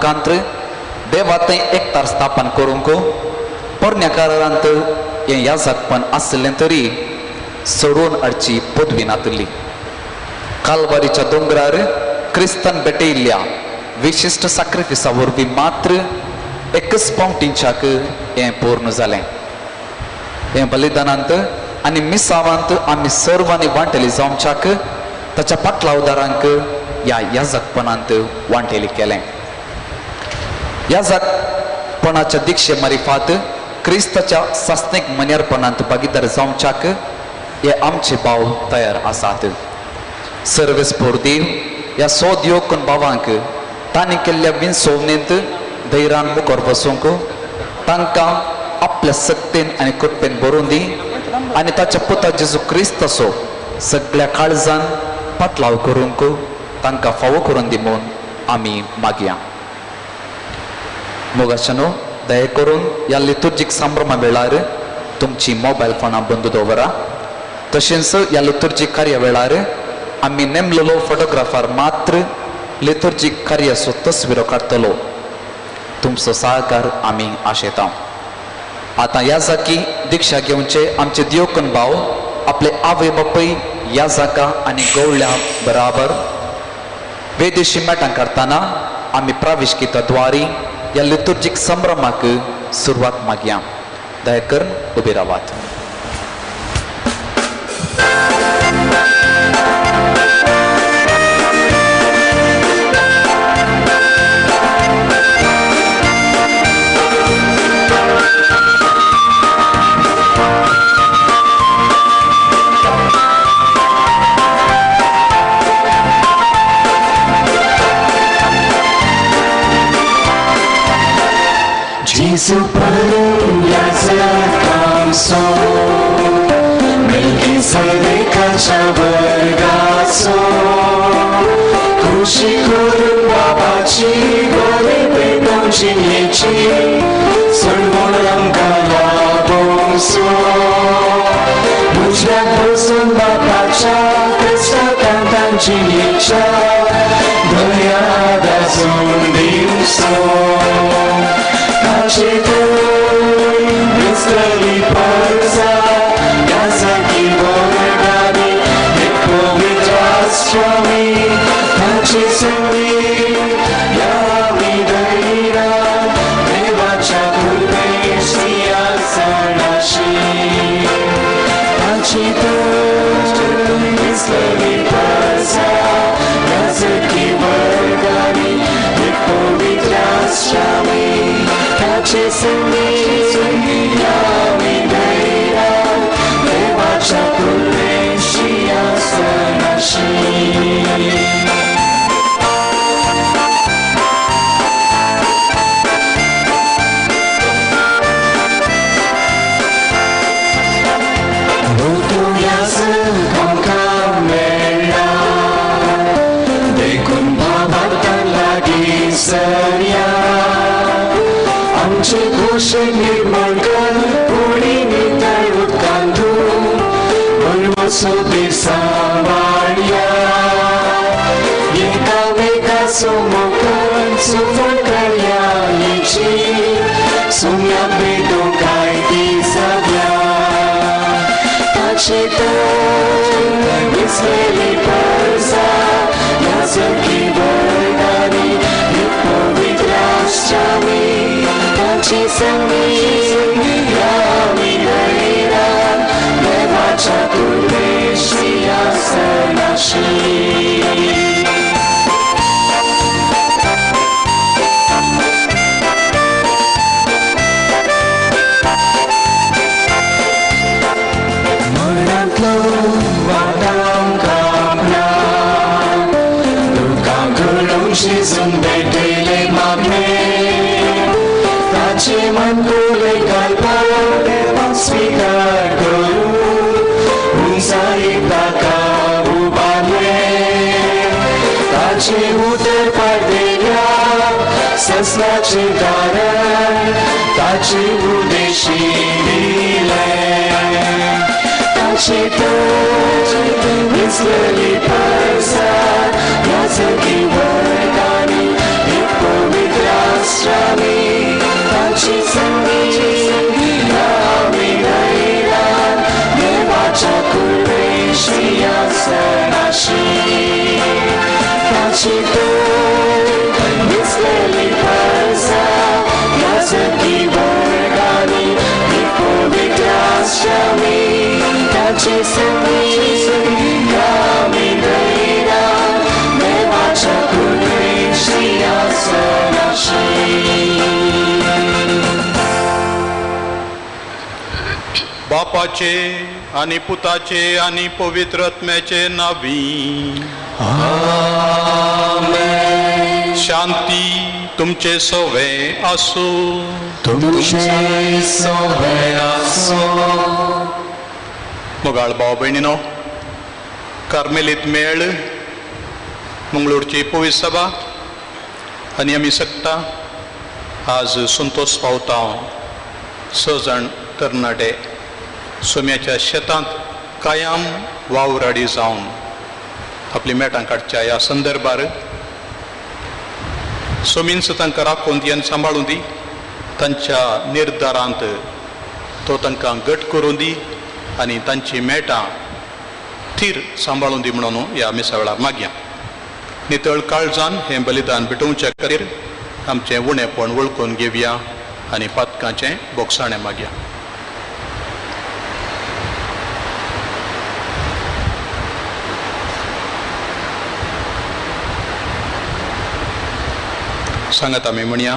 मुखांतर देवातें एकतार स्थापन करूंक पोरण्याकारांत हें याजकपण आसलें तरी सोडून हाडची पदवी नातली. काल्वारीच्या दोंगरार क्रिस्तान भेटयल्ल्या विशिश्ट सॅक्रिफिसा वरवीं मात्र एकच पावटींच्याक हें पूर्ण जालें. हें बलिदानांत आनी मिसावांत आमी सर्वांनी वांटेली जावच्याक ताच्या पाटलावदारांक ह्या याजकपणांत वांटेली केलें. याजकपणाच्या दिक्षे मारिफात क्रिस्ताच्या सासणेक मनेरपणांत भागीदार जावच्याक हे आमचे भाव तयार आसात. सर्वेस्पोर देव ह्या सोद येवकून भावांक तांणी केल्ल्या विनसोवणेंत धैर्यान मुखार वचूंक तांकां आपल्या सक्तेन आनी कृपेन भरून दी आनी ताच्या पुता जेजू क्रिस्ताचो सगळ्या काळजान पाटलाव करूंक तांकां फावो करून दी म्हूण आमी मागया. मोगाचनो दया करून ह्या लितुर्जीक संभ्रमा वेळार तुमची मोबायल फोनां बंद दवरा. तशेंच ह्या लितुर्जीक कार्या वेळार आमी नेमलेलो फोटोग्राफर मात्र लितुर्जीक कार्याचो तस्विरो काडटलो. तुमचो सहकार आमी आशेता. आतां याजकी दिक्षा घेवचे आमचे दियोकन भाव आपले आवय बापूय याजकां आनी गवळ्यां बराबर वेदेशी मेटां करतना आमी प्राविश्किता द्वारी ह्या लितुर्जीक संभ्रमाक सुरवात मागया. दया करून उबे रावात. Jesu penuh yazakanso Melkisedekacha bergaso Kushi kurun babaci Gole bedong cinyici Servolam kala bongso Mujnak bosun babaca Kesakan tan cinyica Daya ada sundimso Cetăi, mistrălii părza, Iazaki vorgani, Necovitrastrami, Tace semni, Iami dăira, Nevacea curveștia sănași. Cetăi, mistrălii părza, Iazaki vorgani, Necovitrastrami, Tace semni, Iami dăira, Nevacea curveștia sănași. Amce kușenii măgăl, purinii tăiut candu, Mălmosul bir Samaria. E ca veca sumocăl, sufăr căria ici, Sumia bedon cai disavia. Tace tăi, Israelii părza, Ia să-mi bărganii, Necovitrastrami. Tace semni, Iami dăira, Nevacea curveștia sănași. Mărnatlo, vadam camna, Ducam călum și zâmbetele magne, Tace măncule calpare, m-am spicat cărul, Unsaita ca ubane. Tace uter pardelea, să-ți lace dară, Tace udeșirile. Tace tăi, Israelii părza, Ia să-mi vorganii, Necovitrastrami. बापाचे आणि पुताचे आणि पवित्र आत्म्याचे नावी शांती तुमचे सोवे असो. तुमचे सोवे असो. मोगाळ भाव भयणीनो, कार्मेलीत मेळ मंगळूरची पवित्र सभा आणि आमी सकता आज संतोष पावता 6 जाण तरणाटे सोम्याच्या शेतांत कायम वावराडी जावन आपली मेटां काडच्या ह्या संदर्भार सोमींच तांकां राखून ती आनी सांबाळून दी, तांच्या निर्धारांत तो तांकां घट करून दी आनी तांची मेटां थीर सांबाळून दी म्हणून ह्या मिसा वेळार मागया. नितळ काळजान हें बलिदान भेटोवचे खातीर आमचें उणेपण वळखून घेवया आनी पातकांचें बोगसाणें मागया. सांगात आमी म्हणया,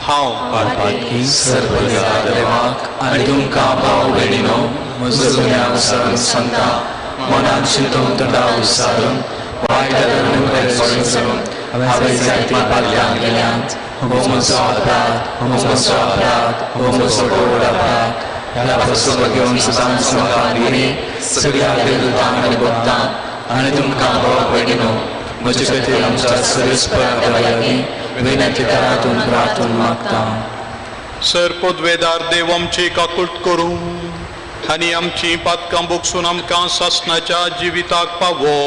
हांव पातकी सर्वजगात देवाक आनी तुमकां भाव भयणीनो म्हजो गुन्या विसरून सांगता. मनांत चिंतून तोंडा विसरून वायट विसरून हांवें जायती पातकां गेल्यांत. हो म्हजो अपराध, हो म्हजो अपराध, हो म्हजो व्हड अपराध. ह्या प्रसंग घेवन सदांच म्हाका सगळ्या देवदूतांक आनी भक्तांक आनी तुमकां भाव भयणीनो म्हजे खातीर आमच्या सर्वेस्परा लागीं विनंती करातून प्रार्थून मागता. सर पदवेदार देव आमची काकूट करूं आनी आमची पातकां बोगसून आमकां सासणाच्या जिविताक पावो.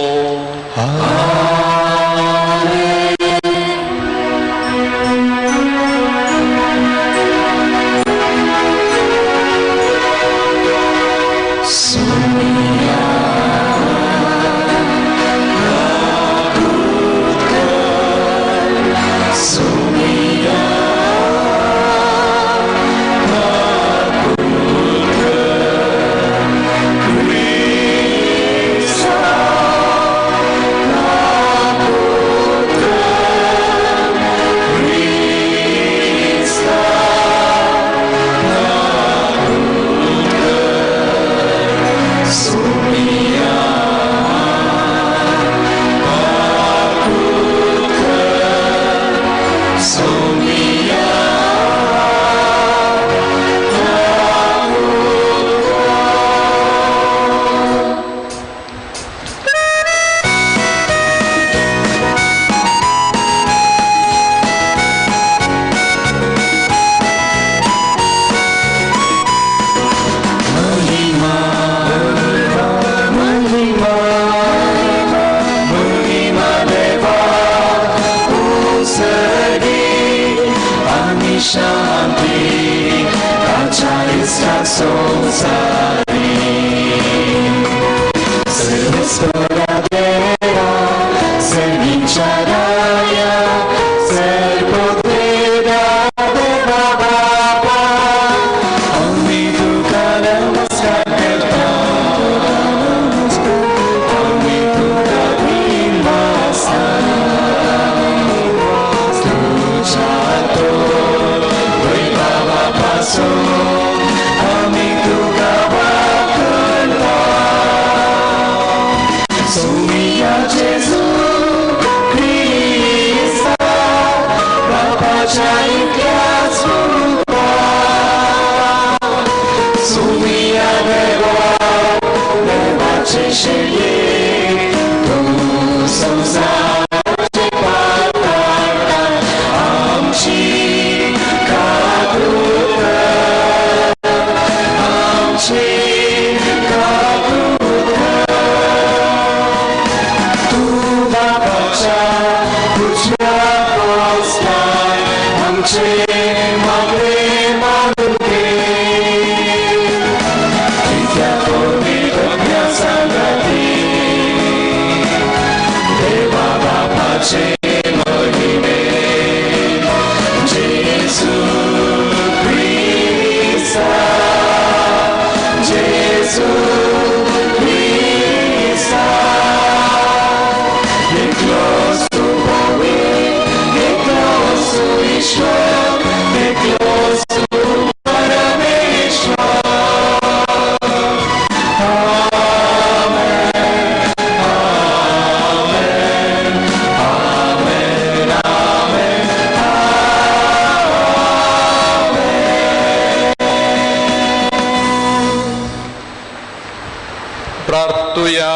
तुया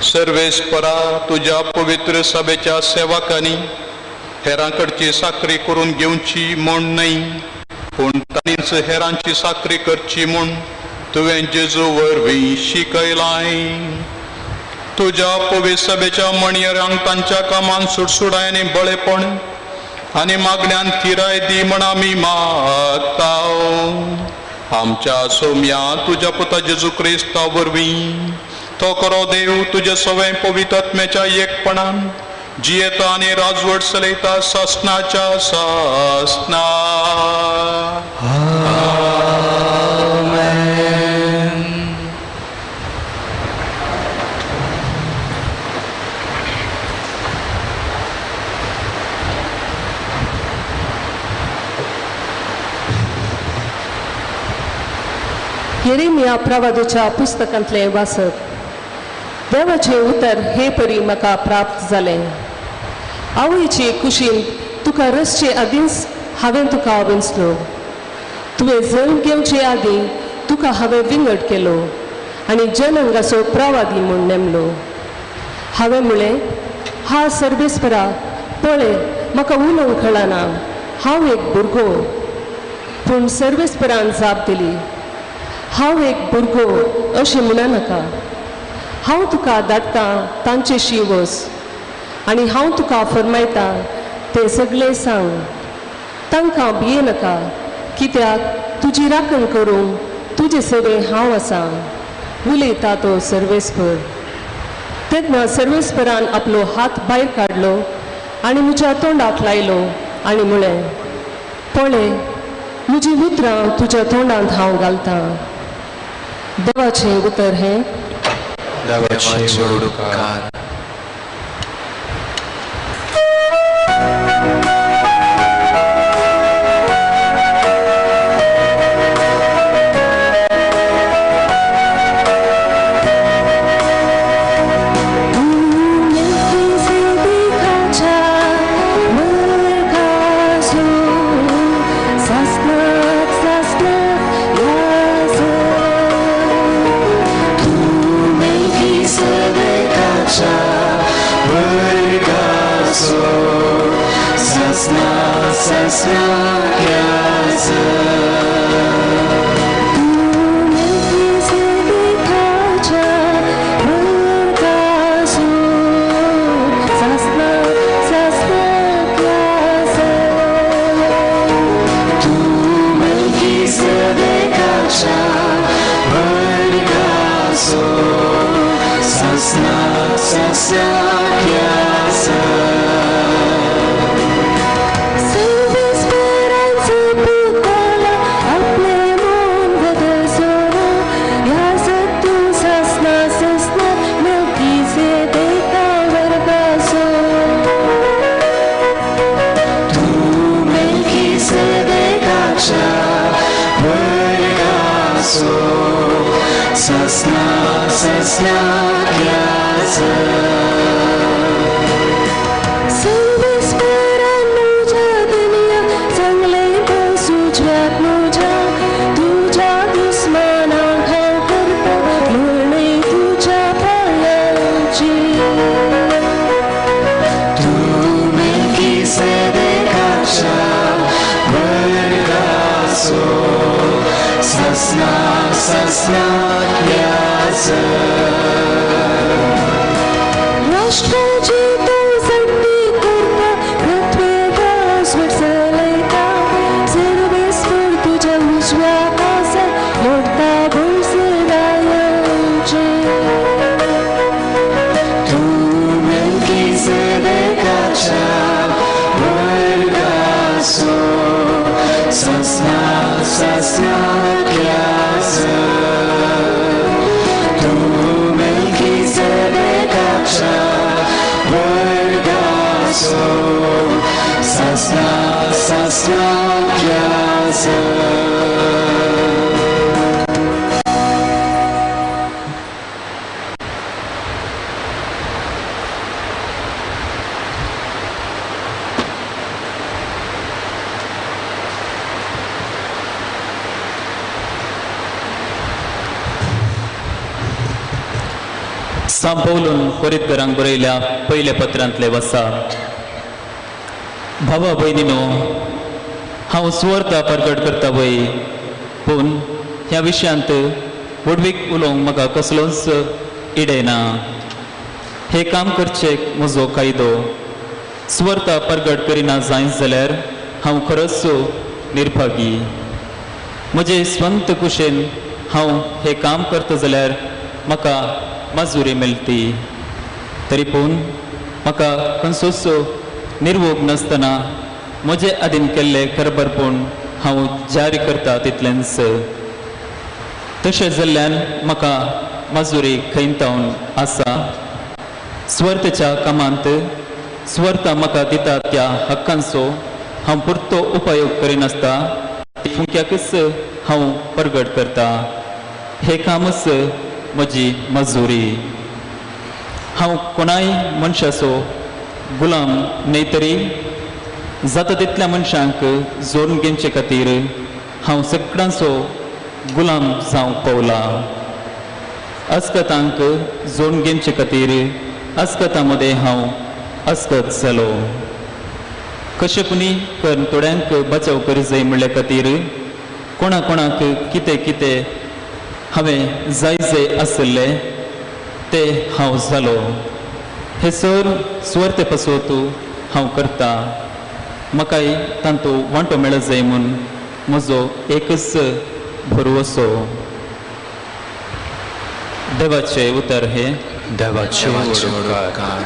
सर्वेस्परा तुझ्या पवित्र सभेच्या सेवकांनी हेरांकडची साखरी करून घेवची म्हूण न्हय पूण तांणीच हेरांची साखरी करची म्हूण तुवें जेजू वरवीं शिकयलाय. तुझ्या पवित्र सभेच्या मणयरांक तांच्या कामान सुटसुडाय आनी बळेपण आनी मागण्यांत थिराय दी म्हण आमी मागताव. आमच्या सौम्या तुझ्या पुता जेजू क्रिस्ता वरवीं तो खरो देव तुझे सवय पवित्र आत्म्याच्या एकपणान जियेता आनी राजवट चलयता सासणाच्या सासना. येरेमिया प्रवादीच्या पुस्तकांतले वाचप. देवाचे उतर हे परी म्हाका प्राप्त जालें. आवयचे कुशीन तुका रसचे आदींच हांवें तुका विंचलो. तुवें जल्म घेवचे आदीं तुका हांवें विंगड केलो आनी जनांगाचो प्रवादी म्हूण नेमलो. हांवें म्हळें, हा सर्वेस्परा पळय म्हाका उलोवंक कळना, हांव एक भुरगो. पूण सर्वेस्परान जाप दिली, हांव एक भुरगो अशें म्हणनाका. हांव तुका धाडटां तांचेशी वच आनी हांव तुका फरमायतां तें सगळें सांग. तांकां भियेनाका, कित्याक तुजी राखण करूंक तुजे सगळें हांव आसां, उलयता तो सर्वेस्पर. तेन्ना सर्वेस्परान आपलो हात भायर काडलो आनी म्हज्या तोंडाक लायलो आनी म्हळें, पळय म्हजी उतरां तुज्या तोंडांत हांव घालतां. देवाचें उतर हें. देवाचे उपकार. सांपवलून कोरीतकरांक बरयल्या पयल्या पत्रांतले वसा. भावा भयणीनो, हांव सुवार्ता प्रकट करता वय, पूण ह्या विशयांत वडवीक उलोवंक म्हाका कसलोच इडयना. हे काम करचें म्हजो कायदो. सुवार्ता प्रकट करिना जायत जाल्यार हांव खरोच निर्भागी. म्हजे स्वंत कुशेन हांव हे काम करता जाल्यार म्हाका मजुरी मेळटी. तरी पूण म्हाका खंयचोच निर्वोग नासतना म्हजे आदीन केल्ले खबरपण हांव जारी करता तितलेंच. तशें जाल्ल्यान म्हाका मजुरी खंयतावन आसा. स्वार्थाच्या कामांत स्वार्था म्हाका दिता त्या हक्कांचो हांव पुरतो उपयोग करिनासता फुंक्याकच हांव प्रगट करता. हे कामच म्हजी मजुरी. हांव कोणाय मनशाचो गुलाम न्हय, तरी जाता तितल्या मनशांक जोडून घेवचे खातीर हांव सगळ्यांचो गुलाम जावंक पावला. अस्कतांक जोडून घेवचे खातीर अस्कतां मदें हांव अस्कत जालो. कशेपणी करून थोड्यांक बचाव करूं जाय म्हणले खातीर कोणा कोणाक कितें कितें हांवें जाय जाय आसले ते हांव जालो. हे सर स्वार्थ पासत हांव करता. म्हाकाय तांतू वांटो मेळत जाय म्हूण म्हजो एकच भरवसो. देवाचे उतर हे देवाचे उपकार.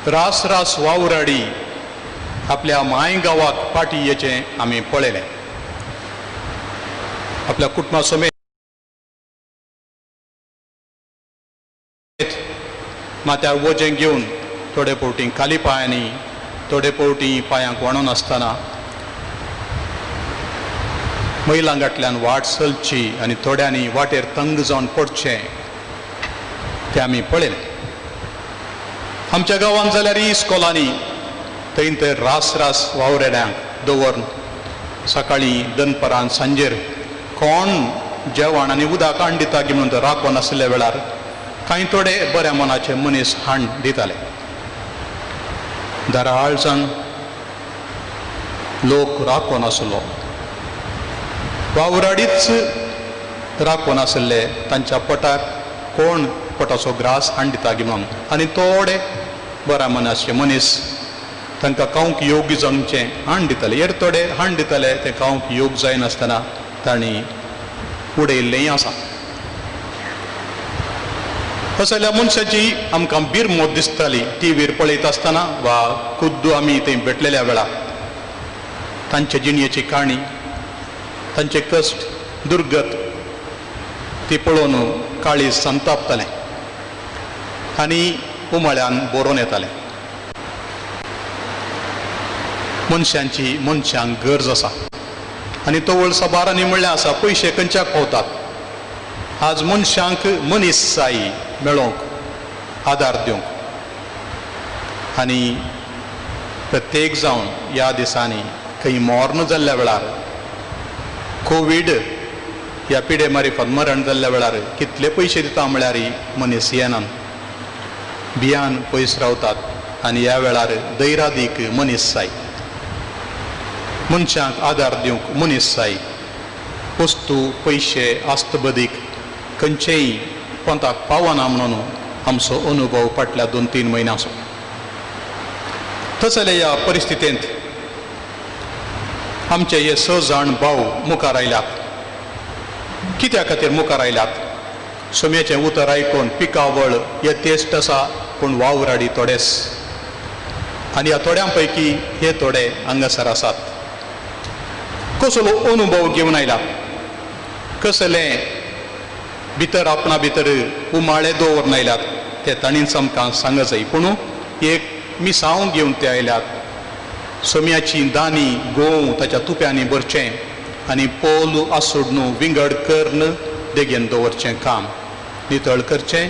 रास रास वावराडी आपल्या माय गावाक पाटी येचें आमी पळयलें. आपल्या कुटुंबा समेत माथ्यार वजें घेवन थोडे फावटी खाली पांयांनी थोडे फावटी पांयांक वणून आसतना महिलांगांतल्यान वाट चलची आनी थोड्यांनी वाटेर तंग जावन पडचें तें आमी पळयलें. आमच्या गांवांत जाल्यार इस्कॉलांनी थंय रास रास वावरेड्यांक दवरून सकाळीं दनपरां सांजेर कोण जेवण आनी उदक हाड दिता गी म्हणून राखोन आसल्या वेळार कांय थोडे बऱ्या मनाचे मनीस हाड दिताले. दाराळसान लोक राखोन आसलो. वावराडीच राखोन आसले तांच्या पोटाक कोण पोटाचो ग्रास हाड दिता गी म्हणून. आनी थोडे बऱ्या मनाचे मनीस तांकां खावंक योग्य जावचें हाड दिताले. हेर थोडे हाड दिताले ते खावंक योग्य जायनासतना तांणी उडयल्लेंय आसा. असल्या मनशाची आमकां बिरमोद दिसताली टीव्हीर पळयत आसतना वा खुद्द आमी थंय भेटलेल्या वेळार. तांचे जिणेची काणी तांचे कश्ट दुर्गत ती पळोवन काळीज संतापतालें आनी उमाळ्यान बरोवन येतालें. मनशांक गरज आसा आनी तवळ सबारांनी म्हणलें आसा पयशे खंयच्याक पावतात. आज मनशांक मनीससायी मेळोवंक आदार दिवंक आनी प्रत्येक जावन ह्या दिसांनी खंय मरण जाल्ल्या वेळार कोवीड ह्या पिडे मारिफत मरण जाल्ल्या वेळार कितले पयशे दिता म्हळ्यार मनीस येनान भियान पयस रावतात. आनी ह्या वेळार दैरादीक मनीससाय मनशांक आदार दिवंक मनीससाय वस्तू पयशे आस्तबदीक खंयचेय पंथाक पावना म्हणून आमचो अनुभव फाटल्या 2-3 म्हयन्यांचो. तसले ह्या परिस्थितींत आमचे हे 6 जाण भाव मुखार आयल्यात. कित्या खातीर मुखार आयल्यात? सोम्याचें उतर आयकून पिकावळ येतेश्ट आसा पूण वावराडी थोडेच. आनी ह्या थोड्यां पैकी हे थोडे हांगासर आसात. कसलो अनुभव घेवन आयला, कसलें भितर आपणा भितर उमाळे दवरून आयल्यात ते तांणीच आमकां सांगूंक जाय. पूण एक मिसांव घेवन ते आयल्यात. सोम्याची दानी गोव ताच्या तुप्यांनी भरचें आनी पोल आसूड न्हू विंगड कर्ण देगेन दवरचें काम, नितळ करचें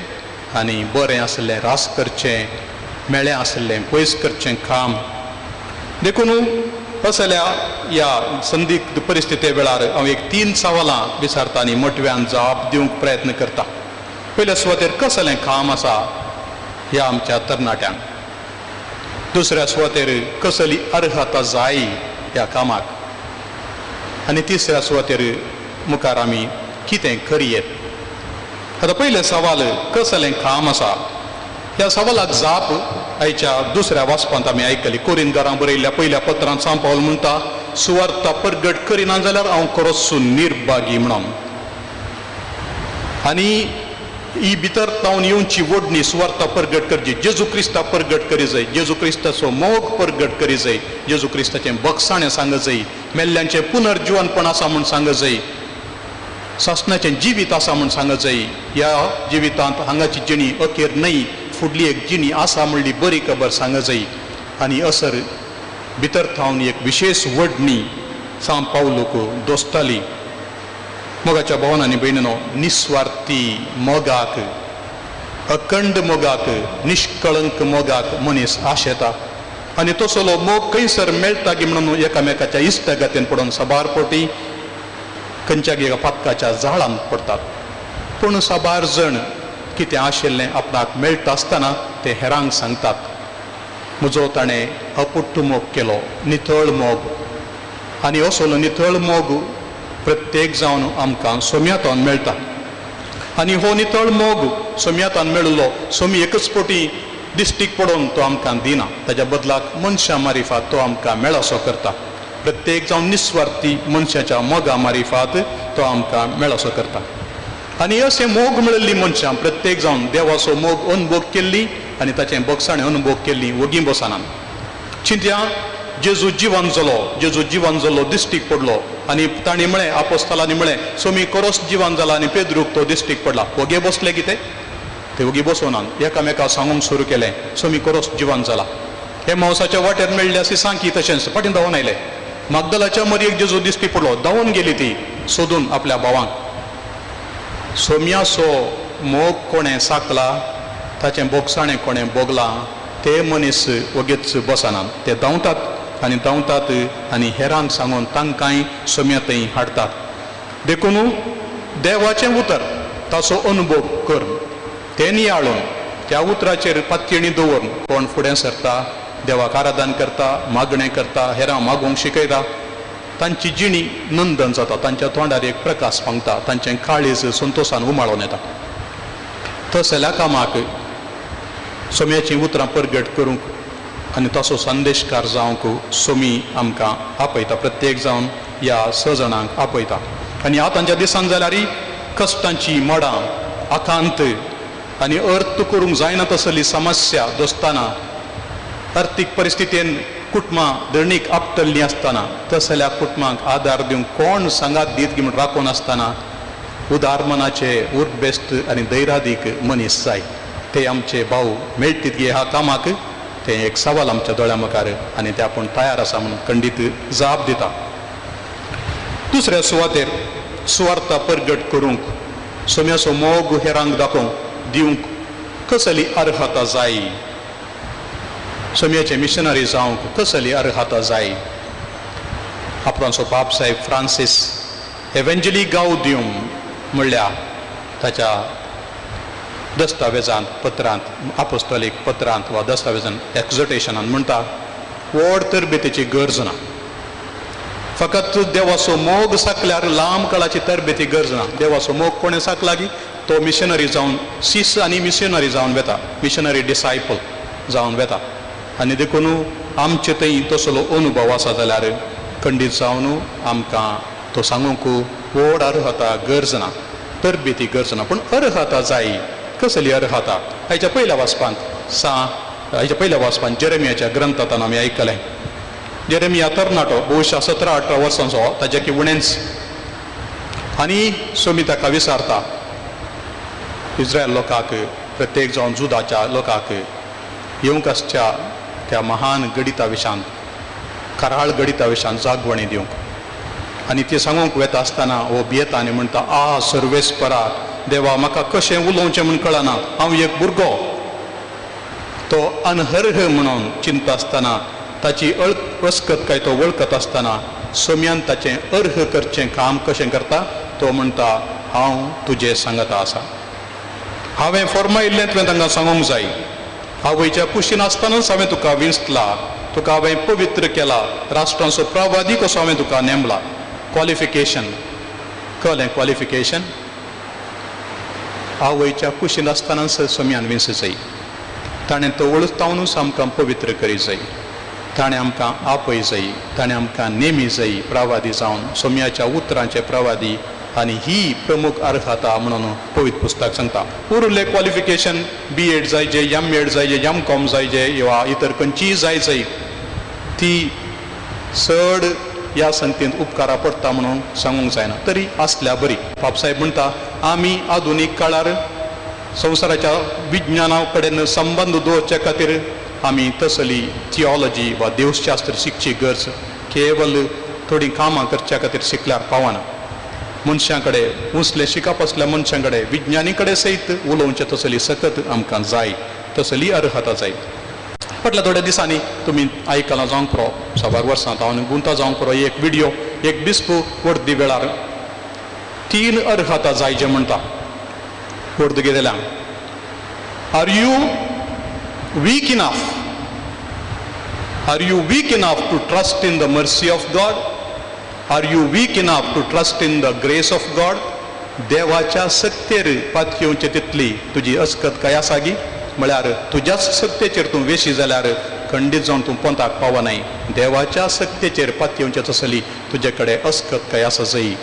आनी बरें आसलें रास करचें, मेळें आसलें पयस करचें काम. देखून असल्या ह्या संदिग्ध परिस्थिती वेळार हांव एक 3 सवालां विचारता आनी मोटव्यान जाप दिवंक प्रयत्न करता. पयल्या सुवातेर कसलें काम आसा ह्या आमच्या तरणाट्यांक. दुसऱ्या सुवातेर कसली अर्हता जाय ह्या कामाक. आनी तिसऱ्या सुवातेर मुखार आमी कितें करयेत. आतां पयलें सवाल कसलें काम आसा. ह्या सवालाक जाप आयच्या दुसऱ्या वाचपांत आमी आयकली. कोरिंथकारांक बरयल्ल्या पयल्या पत्रांत सांत पावल म्हणटा सुवार्ता परगट करिना जाल्यार हांव खरोच निर्भागी म्हणून. आनी ही भितर तावन येवची वडणी सुवार्ता परगट करची. जेजू क्रिस्ताक परगट करी जाय, जेजू क्रिस्ताचो मोग परगट करी जाय, जेजू क्रिस्ताचें बक्षाणें सांग जाय, मेल्ल्यांचें पुनर्जीवनपण आसा म्हूण सांग जाय, सासणाचें जिवीत आसा म्हूण सांग जाय. ह्या जिवितांत हांगाची जिणी अखेर न्हय, फुडली एक जिणी आसा म्हणली बरी खबर सांग जाय. आनी असर भितर थावन एक विशेष वडणी सांत पावलूक दोस्ताली. मोगाच्या भावांनी भयणीनो, निस्वार्थी मोगाक, अखंड मोगाक, निष्कळंक मोगाक मनीस आशेता. आनी तसलो मोग खंयसर मेळटा गी म्हणून एकामेकाच्या इश्टगतीन पडून सबार पोटी खंयच्या एका पातकाच्या जाळांत पडटात. पूण सबार जण कितें आशिल्लें आपणाक मेळटा आसतना ते हेरांक सांगतात. म्हजो ताणें अपुट्ट मोग केलो, नितळ मोग. आनी असलो नितळ मोग प्रत्येक जावन आमकां सोम्यातान मेळटा. आनी हो नितळ मोग सोम्यातान मेळिल्लो सोमी एकच पोटी दिश्टीक पडोवन तो आमकां दिना. ताच्या बदलाक मनशां मारिफात तो आमकां मेळसो करता. प्रत्येक जावन निस्वार्थी मनशाच्या मोगा मारिफात तो आमकां मेळसो करता. आनी अशें मोग मेळिल्ली मनशां प्रत्येक जावन देवाचो मोग अनुभव केल्ली आनी ताचें बोगसाणें अनुभव केल्ली वगी बसनान चिंत्या जेजू जिवान जालो दिश्टीक पडलो आनी तांणी म्हळें आपोस्तलांनी म्हळें सोमी कोरोस जिवान जाला आनी पेद्रूक तो दिश्टीक पडला वगे बसले कितें ते वगी बसोनान एकामेकाक सांगूंक सुरू केलें सोमी कोरोस जिवान जाला हे मावसाच्या वाटेर मेळ्ळे अशी सांगी तशेंच फाटीं धांवन आयले मागदलाच्या मरयेक जेजू दिश्टी पडलो धांवन गेली ती सोदून आपल्या भावांक सोम्याचो मोग कोणें साकला ताचें बोगसाणें कोणें बोगलां ते मनीस वगेच बसनात ते धांवतात आनी हेरांक सांगून तांकांय सोम्या थंय हाडटात देखून देवाचें उतर ताचो अनुभव कर तें नियाळून त्या उतराचेर पातयेणी दवरून कोण फुडें सरता देवाक आराधन करता मागणें करता हेरां मागूंक शिकयता तांची जिणी नंदन जाता तांच्या तोंडार एक प्रकाश पावता तांचें काळीज संतोशान उमाळून येता तसल्या कामाक सोम्याची उतरां परगट करूंक आनी तसो संदेशकार जावंक सोमी आमकां आपयता प्रत्येक जावन ह्या स जाणांक आपयता आनी आतांच्या दिसान जाल्यार कश्टांची मडां आकांत आनी अर्थ करूंक जायना तसली समस्या दोस्ताना आर्थीक परिस्थितीन कुटुंबां दळणीक आपटल्लीं आसतना तसल्या कुटुंबांक आदार दिवंक कोण सांगात दीत म्हूण राखून आसतना उदार मनाचे उर्बेस्त आनी दैरादीक मनीस जाय ते आमचे भाऊ मेळटीत गे ह्या कामाक तें एक सवाल आमच्या दोळ्या मुखार आनी ते आपूण तयार आसा म्हणून खंडीत जाप दिता दुसऱ्या सुवातेर सुवार्ता परगट करूंक सोम्याचो मोग हेरांक दाखोवंक दिवंक कसली अर्हता जाय सोम्याचे मिशनरी जावंक कसली अर्हता जाय आपणाचो बाप साहेब फ्रांसीस एवेंजली गांवदियूम म्हणल्या ताच्या दस्तावेजांत पत्रांत आपोस्तोलीक पत्रांत वा दस्तावेजांत एक्झोटेशनान म्हणटा व्हड तरबेतीची गरज ना फकत देवाचो मोग साकल्यार लांब काळाची तरबेती गरज ना देवाचो मोग कोणें साकला की तो मिशनरी जावन सीस आनी मिशनरी जावन वेता मिशनरी डिसायपल जावन वेता आनी देखून आमचे थंय तसलो अनुभव आसा जाल्यार खंडीत जावन आमकां तो सांगूंक व्हड अर्हता गरज ना तरबेती गरज ना पूण अर्हता जाय कसली अर्हता हाच्या पयल्या वाचपांत जेरेमियाच्या ग्रंथांत आमी आयकलें जेरेमिया तरणाटो बहुशा 17-18 वर्सांचो ताच्या की उणेंच आनी सोमी ताका विचारता इस्रायल लोकांक प्रत्येक जावन जुदाच्या लोकांक येवंक आसच्या त्या महान गणिता विशांत कराळ गणिता विशांत जागवणी दिवंक आनी ती सांगूंक वेता आसतना हो भियेता आनी म्हणटा सर्वेस्परा देवा म्हाका कशें उलोवचें म्हूण कळना हांव एक भुरगो तो अनहर्ह म्हणून चिंता आसतना ताची अस्कत काय तो वळखत आसतना सोम्यान ताचें अर्ह करचें काम कशें करता तो म्हणटा हांव तुजे सांगता आसा हांवें फॉर्मायिल्लें तुवें तांकां सांगूंक जाय आवयच्या कुशीन आसतनाच हांवें तुका विंचला तुका हांवें पवित्र केला राष्ट्रांचो प्रवादी कसो हांवें तुका नेमला क्वॉलिफिकेशन कळ्ळें क्वॉलिफिकेशन आवयच्या कुशीन आसतनाच सोम्यान विंच जाय ताणें तो वळखतावनूच आमकां पवित्र करी जाय ताणें आमकां आपय जाय ताणें आमकां नेमी जाय प्रवादी जावन सोम्याच्या उतरांचे प्रवादी आनी ही प्रमुख अर्हता म्हणून पवित्र पुस्तक सांगता उरलें क्वॉलिफिकेशन B.Ed जायचे M.Ed जायचे M.Com जायचे वा इतर खंयचीय जाय ती चड ह्या संगतींत उपकारा पडटा म्हणून सांगूंक जायना तरी आसल्या बरी बापसाहेब म्हणटा आमी आधुनीक काळार संवसाराच्या विज्ञाना कडेन संबंद दवरचे खातीर आमी तसली थियोलॉजी वा देवशास्त्र शिकची गरज केवल थोडी कामां करच्या खातीर शिकल्यार पावना मनशां कडेन उसलें शिकप आसल्या मनशां कडेन विज्ञानी कडेन सयत उलोवचें तसली सकत आमकां जाय तसली अर्हता जाय फाटल्या थोड्या दिसांनी तुमी आयकलां जावंक पुरो 6 वर्सां हांव गुंता जावंक पुरो एक व्हिडिओ एक बिस्प वर्दी वेळार 3 अर्हता जायचे म्हणटा वर्द गेलेल्या are you weak enough to trust in the mercy of God are you weak enough to trust in the grace of God देवाच्या सत्तेर पातयेवचें तितली तुजी अस्कत काय आसा गी म्हळ्यार तुज्याच सत्तेचेर तूं वेशी जाल्यार खंडीत जावन तूं पंथाक पावनाय देवाच्या सत्तेचेर पातयेवचें तसली तुजे कडेन अस्कत काय आसा जायी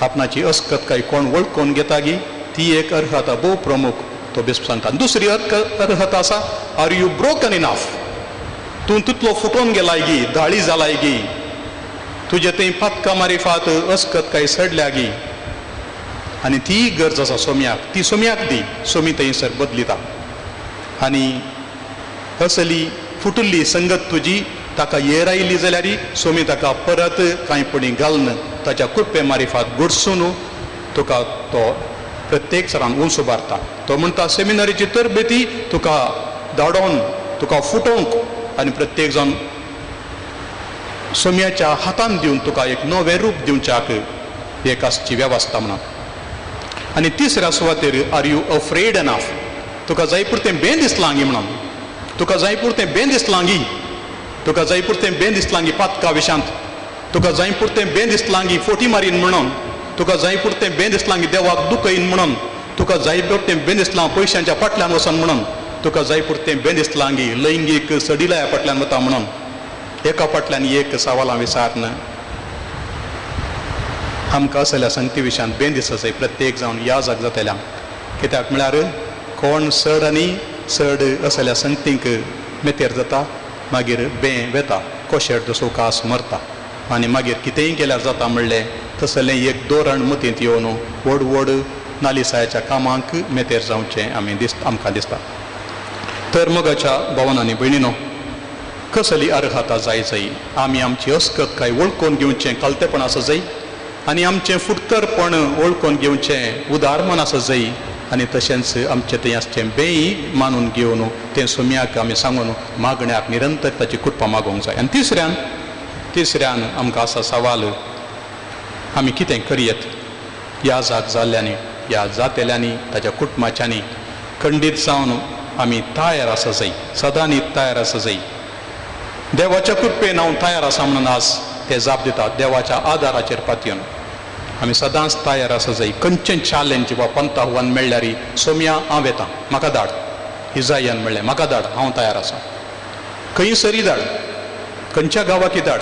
आपणाची अस्कत काय कोण वळखून घेता गी ती एक अर्हता भोव प्रमुख तो बेस सांगता. दुसरी अर्हता आसा, आर यू ब्रोकन इनफ? तूं तितलो फुटून गेलाय गी, दाळी जालाय गी, तुजे थंय पातका मारिफात अस्कत काय सडल्या गी. आनी ती गरज आसा सोम्याक, ती सोम्याक दी. सोमी थंयसर बदलिता. आनी असली फुटुल्ली संगत तुजी ताका येर आयिल्ली जाल्यार सोमी ताका परत कांयपणी घालन ताच्या कुप्पे मारिफात गुडसून तुका तो प्रत्येक सरान उंच उबारता. तो म्हणटा सेमिनरीची तरबेती तुका धाडोवन तुका फुटोवंक आनी प्रत्येक जाण सोम्याच्या हातान दिवन तुका एक नवें रूप दिवच्याक एक आसची वेवस्था म्हणून. आनी तिसऱ्या सुवातेर आर यू अफ्रेड एनफ? तुका जाय पुरतें बेन दिसलां गी म्हणून, तुका जाय पुरतें बेन दिसलां गी, तुका जाय पुरतें बेन दिसलां गी पातका विशांत, तुका जाय पुरतें बेन दिसलां गी फोटी मारीन म्हणून, तुका जाय पुरतें बेन दिसलां गी देवाक दुखयन म्हणून, तुका जाय पुरतें बेन दिसलां पयशांच्या फाटल्यान वचन म्हणून, तुका जाय पुरतें बेन दिसलां गी लैंगीक सडिलाया फाटल्यान वता म्हणून. एका फाटल्यान एक सवालां विचारन आमकां असल्या संगती विशयान बेन दिसय प्रत्येक जावन याजाक जातल्यांक. कित्याक म्हळ्यार कोण चड आनी चड असल्या संगतींक मेतेर जाता मागीर बें वेता, कोशेर जसो कास मरता. आनी मागीर कितेंय केल्यार जाता म्हणलें तसलें एक धोरण मतींत येवन व्हड व्हड नालिसायाच्या कामांक मेतेर जावचें आमकां दिसता. तर मोगाच्या भावांनी भयणीनो, कसली अर्हता जाय जाय. आमी आमची अस्कत काय वळखून घेवचें कलतेपण आसा जाय आनी आमचें फुटकरपण वळखून घेवचें उदारपण आसा जाय. आनी तशेंच आमचें तें आसचें बेंय मानून घेवन तें सोम्याक आमी सांगून मागण्याक निरंतर ताची कृपा मागोवंक जाय. आनी तिसऱ्यान आमकां आसा सवाल, आमी कितें करयत? याजाक जाल्ल्यांनी या जातेल्यांनी ताच्या कुटुंबाच्यांनी खंडीत जावन आमी तयार आसा जाय, सदांच तयार आसा जाय. देवाच्या कृपेन हांव तयार आसा म्हणून आज ते जाप दितात. देवाच्या आदाराचेर पातयेवन आमी सदांच तयार आसा जाय. खंयचें चॅलेंज वा पंथ आव्हान मेळ्ळ्यार सोम्या हांव येता, म्हाका धाड. इजायान म्हणलें म्हाका धाड, हांव तयार आसा. खंयसरी धाड, खंयच्या गांवाकी धाड.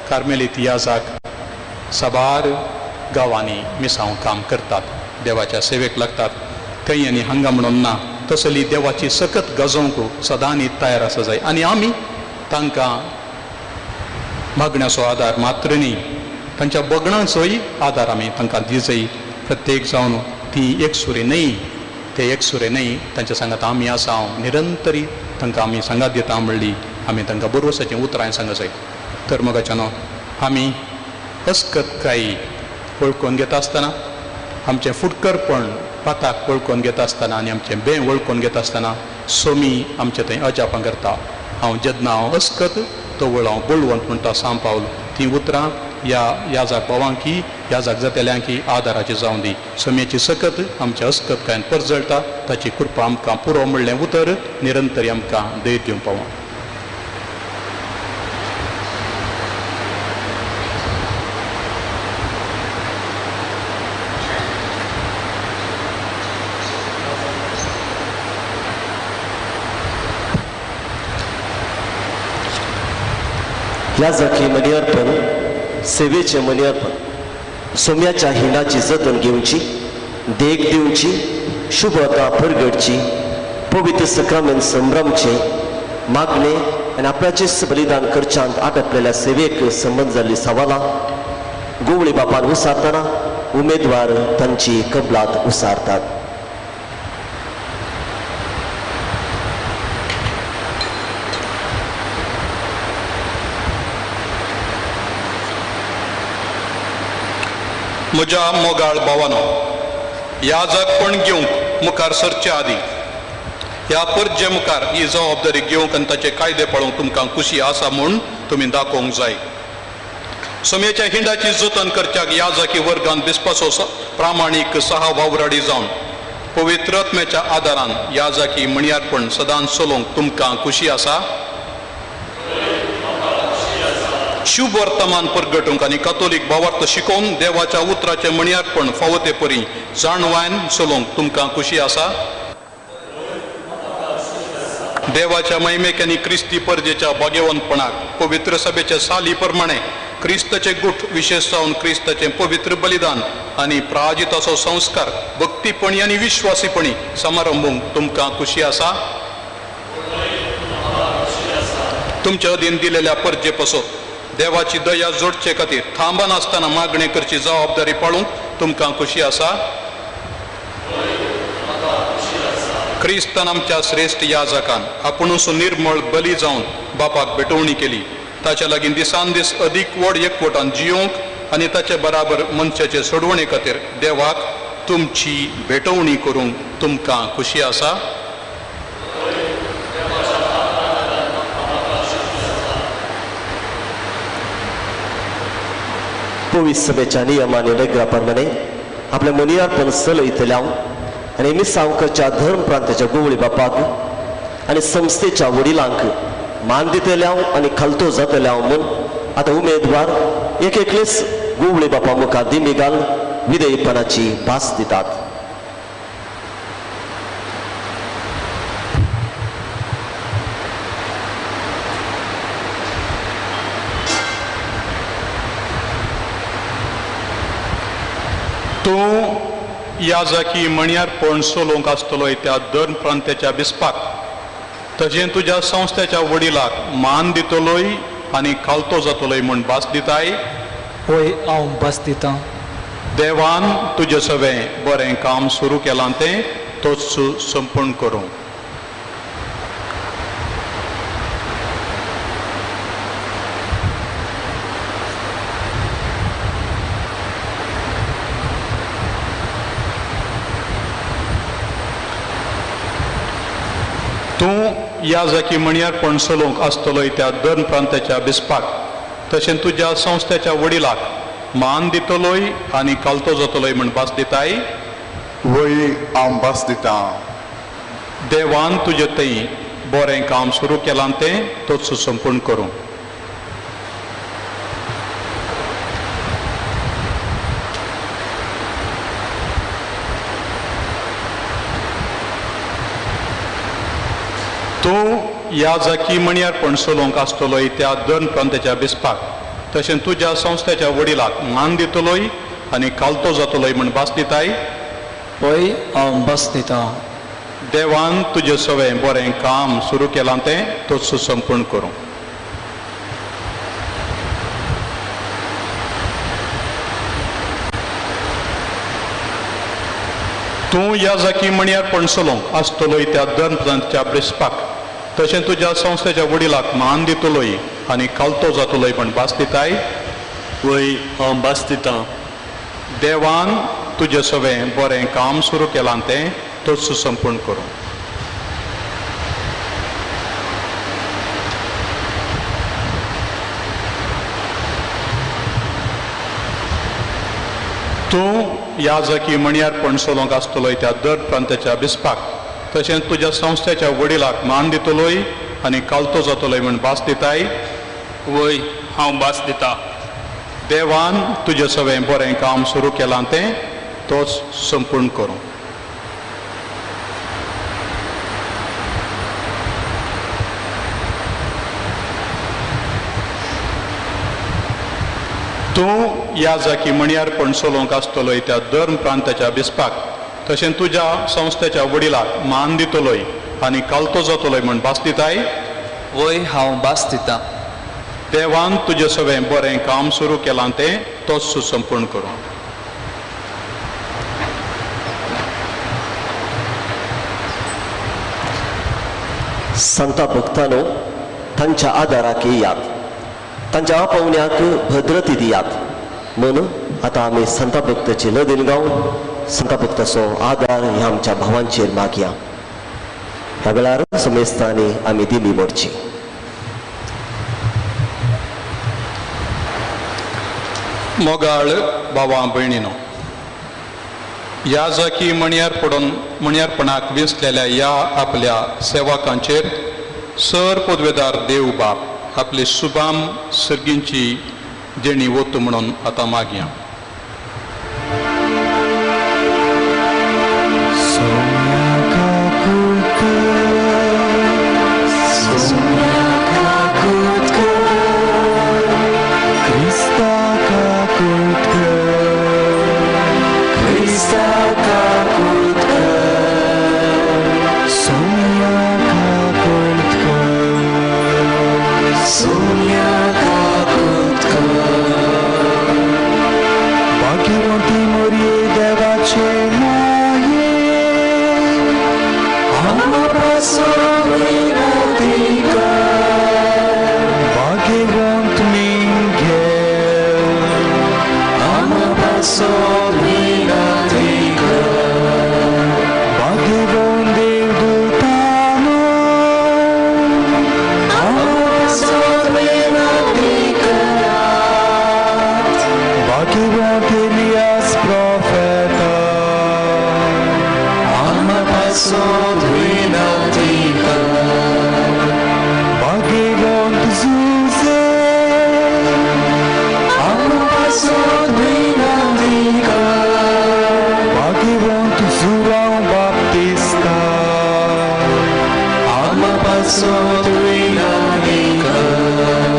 कार्मेलीत याजाक साबार गांवांनी मिसांव काम करतात, देवाच्या सेवेक लागतात. थंय आनी हांगा म्हणून ना, तसली देवाची सकत गजोवंक सदांच तयार आसा जाय. आनी आमी तांकां मागण्याचो आदार मात्र न्ही, तांच्या बगणाचोय आदार आमी तांकां दिजय. प्रत्येक जावन ती एकसुरी न्हय, ते एकसुरे न्हय, तांच्या सांगात आमी आसा. हांव निरंतरी तांकां आमी सांगात दिता म्हणली आमी तांकां बरोवसाचें उतरां सांगत जाय. तर मोगाच्यानो, आमी अस्कत काय वळखून घेता आसतना, आमचें फुटकरपण पाताक वळखून घेता आसतना आनी आमचें बें वळखून घेता आसतना सोमी आमचें थंय अजापां करता. हांव जेन्ना हांव अस्कत तवळ हांव बळवंत म्हणटा सांग पावल. ती उतरां याजाक भावांकी याजाक जातेल्यांकी आदाराची जावं दी. सोम्याची सकत आमच्या अस्कत कांय परजळटा, ताची कृपा आमकां पुरो म्हणलें उतर निरंतरी आमकां धैर्य दिवंक पावो. याजाकी मनी अर्पण, सेवेचे मनी अर्पण, सोम्याच्या हिंडाची जतन घेवची, देख दिवची, शुभता परगडची, पवित्र सक्रमेंत संभ्रमचे, मागणे आनी आपल्याचेच बलिदान करच्यांत आपल्याल्या सेवेक संबंद जाल्ली सवालां गोवळी बापान उसारतना उमेदवार तांची कबलात उसारतात. म्हज्या मोगाळ भावानो, याजकपण घेवंक मुखार सरचे आदी ह्या परजे मुखार ही जबाबदारी घेवंक आनी ताचे कायदे पळोवंक तुमकां खुशी आसा म्हूण तुमी दाखोवंक जाय. सोम्याच्या हिंडाची जतन करच्याक याजकी वर्गान दिसपाचो प्रामाणीक सहा वावराडी जावन पवित्र आत्म्याच्या आदारान याजकी मणियारपण सदांच चलोवंक तुमकां खुशी आसा. शुभ वर्तमान परगटूंक आनी कातोलीक भावार्थ शिकोवन देवाच्या उतराचें मणियारपण फावो ते परी जाणवायन चलोवंक तुमकां खुशी आसा. देवाच्या महिमेक आनी क्रिस्ती परजेच्या भाग्यवंतपणाक पवित्र सभेच्या साली प्रमाणे क्रिस्ताचे गुठ विशेष जावन क्रिस्ताचें पवित्र बलिदान आनी प्राजिताचो संस्कार भक्ती भक्तीपणी आनी विश्वासीपणी समारंभूंक तुमकां खुशी आसा? तुमच्या अधीन दिलेल्या परजे पसत देवाची दया जोडचे खातीर थांबा नासतना मागणी करची जबाबदारी पाळूंक तुमकां खुशी आसा? क्रिस्तान आमच्या श्रेष्ठ याजकान आपुणूच निर्मळ बली जावन बापाक भेटवणी केली. ताच्या लागीं दिसान दीस अदीक व्हड एकवटान जियोंक आनी ताचे बराबर मनशाचे सोडवणे खातीर देवाक तुमची भेटवणी करूंक तुमकां खुशी आसा? पवित्र सभेच्या नियमाने रेग्राप्रमाणे आपल्या मनियारपण चलयतल्या आनी मिसांवकच्या धर्म प्रांताच्या गुवळी बापाक आनी संस्थेच्या वडिलांक मान दितल्या आनी खालतो जातल्या म्हूण आतां उमेदवार एक एकलेच गुवळी बापा मुखार दिमी घाल विधेयपणाची भास दितात. तूं याजकी मणियारपण सोलोवंक आसतलोय त्या धर्म प्रांताच्या बिस्पाक तशें तुज्या संस्थेच्या वडिलाक मान दितलोय आनी खालतो जातलोय म्हूण भास दिताय? होय, हांव भास दितां. देवान तुजें सगळें बरें काम सुरू केलां तें तोच संपूर्ण करूं. तूं याजकी मणियारपण चलोवंक आसतलोय त्या धर्म प्रांताच्या बिस्पाक तशें तुज्या संस्थेच्या वडिलाक मान दितलोय आनी खालतो जातलोय म्हूण भास दिताय? वय, हांव भास दितां. देवान तुजें थंय बरें काम सुरू केलां तें तोच संपूर्ण करूं. तूं याजकी मणियारपण चलोवंक आसतलोय त्या धर्म प्रांताच्या बिस्पाक तशें तुज्या संस्थेच्या वडिलाक मान दितलोय आनी खालतो जातलोय म्हूण भास दिताय? होय, हांव भास दितां. देवान तुजें सगळें बरें काम सुरू केलां तें तोच संपूर्ण करूं. तूं याजकी मणियारपण चलोवंक आसतलोय त्या धर्म प्रांताच्या बिस्पाक तशें तुज्या संस्थेच्या वडिलाक मान दितलोय आनी खालतो जातलोय म्हूण भास दिताय? वय, हांव भास दितां. देवान तुजें सगळें बरें काम सुरू केलां तें तोच संपूर्ण करूं. तूं याजकी मणियारपण चलोवंक आसतलोय त्या दर प्रांताच्या बिस्पाक तशेंच तुज्या संस्थेच्या वडिलाक मान दितलोय आनी खालतो जातलोय म्हूण भास दिताय? वय, हांव भास दितां. देवान तुजें सगळें बरें काम सुरू केलां तें तोच संपूर्ण करूं. तूं याजकी मणियारपण चलोवंक आसतलोय त्या धर्म प्रांताच्या बिस्पाक तशेंच तुज्या संस्थेच्या वडिलाक मान दितलोय आनी खालतो जातलोय म्हूण भास दिताय? वय, हांव भास दितां. देवान तुजें सगळें बरें काम सुरू केलां तें तोच संपूर्ण करूं. संता भक्तांनो, तांच्या आदाराक येयात, तांच्या पावण्याक भद्रती दियात म्हणून आता आमी संता भक्ताची लदीन गावन संता भक्ताचो आदार ह्या आमच्या भावांचेर मागया. ह्या वेळार समेस्तांनी आमी दिमी मोडची. मोगाळ भावां भयणीनो, याजकी मणियारपणाक विसलेल्या ह्या आपल्या सेवकांचेर सर पदवेदार देव बाप आपली शुभाम सर्गींची देणी वत म्हणून आतां मागया. Krista पासत विनंती कर भाग्यवंत जुझे आम्हा पासत विनंती कर भाग्यवंत जुआं बाप्तिस्ता आम्हा पासत विनंती कर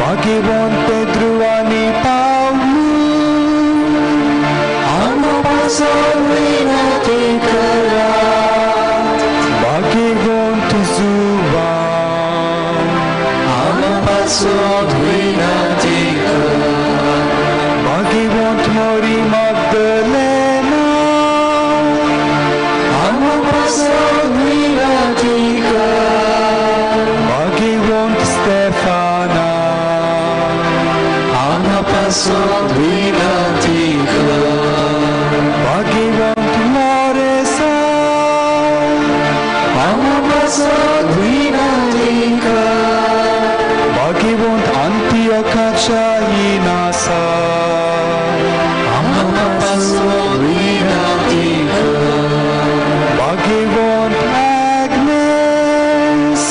भाग्यवंत पेद्रो आणि पावलो आम्हा पासत विनंती करा भाग्यवंत जुआं आम्हा पासत विनंती कर भाग्यवंत मरी मगदलेना आम्हा पासत विनंती कर भाग्यवंत स्टेफाना आम्हा पासत विनंती कर भाग्यवंत मोरेसा आम्हा पासत विनंती कर भाग्यवंत अंतियोकाच्या इनासा आम्हा पासत विनंती कर भाग्यवंत Agnes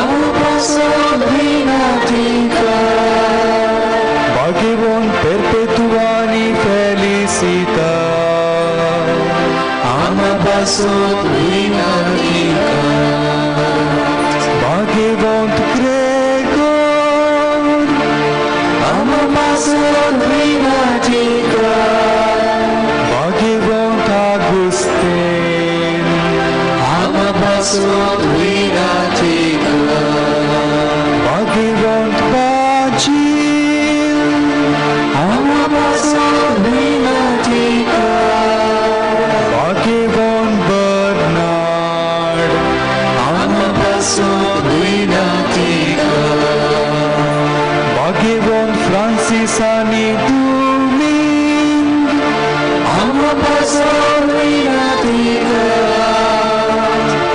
आम्हा पासत विनंती कर भाग्यवंत Perpetua आणि Felicita आम्हा पासत विनंती कर भाग्यवंत Gregor आम्हा पासत विनंती कर भाग्यवंत Augustine आम्हा पासत विनंती कर भाग्यवंत Bajil आम्हा पासत विनंती कर भाग्यवंत Bernard आम्हा पासत विनंती कर भाग्यवंत Francis आणि Domingue आम्हा पासत विनंती कर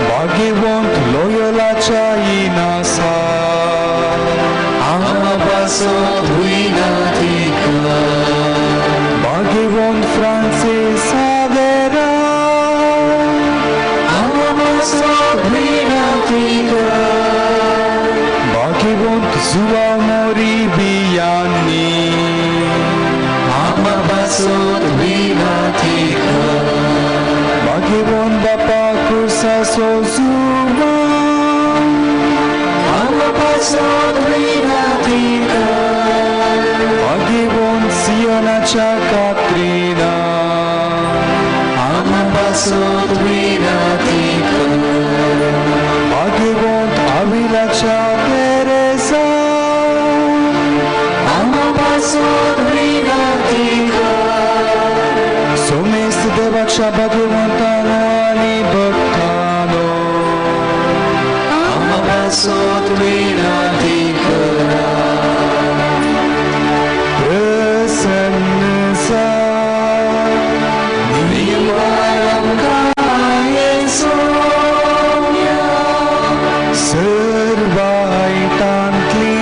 भाग्यवंत लोयोलाच्या इनासा आम्हा पासत विनंती कर भाग्यवंत Francis Savera आम्हा पासत विनंती कर भाग्यवंत João Moribiani आम्हा पासत विनंती कर भाग्यवंत बापा Cursa Sozuma आम्हा पासत विनंती कर भाग्यवंत सियोनाच्या कात्रीना आम्हा पासत विनंती कर भाग्यवंत अविलाच्या तेरेसा आम्हा पासत विनंती कर सोमेस्त देवाच्या भाग्यवंतानो आणि भक्तानो आम्हा पासत विनंती कर प्रसन्न सा निवारं काये सोम्या सर्वायतांतली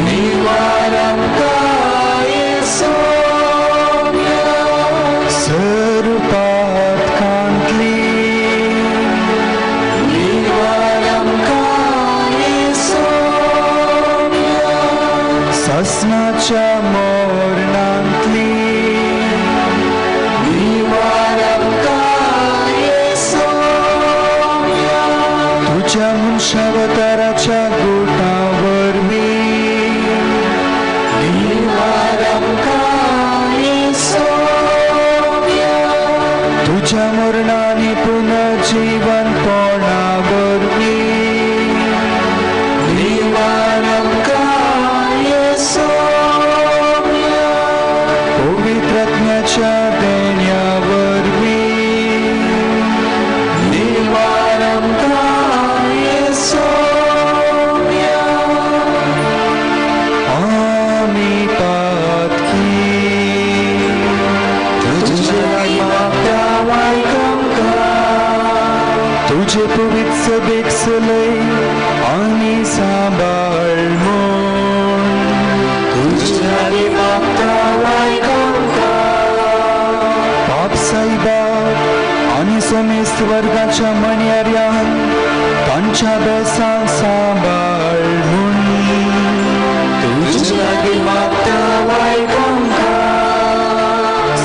निवारं काये सोम्या सर्वपातकांतली निवारं काये सोम्या ससनाच्या मोरणांतली निवारं काये सोम्या तुझ्या मुंशावताराच्या गोटावरवी निवारं काये सोम्या तुझ्या मरणाने पुनर्जीवन पोणावरवी निवारं काये सोम्या पवित्रत्वाच्या देण्यावरवी निवारं काये सोम्या आम्ही पातकी तुझ्या मागच्या वायकं तुझे पवित्र देखसले आणि सांभाळ म्हूण तुझ्या मागच्या वायकं पाप साहेबाक समे स्वर्गाच्या मण्याऱ्यान तांच्या बेसांक सांबाळ म्हूण तुझे लागीं मागता वायकमका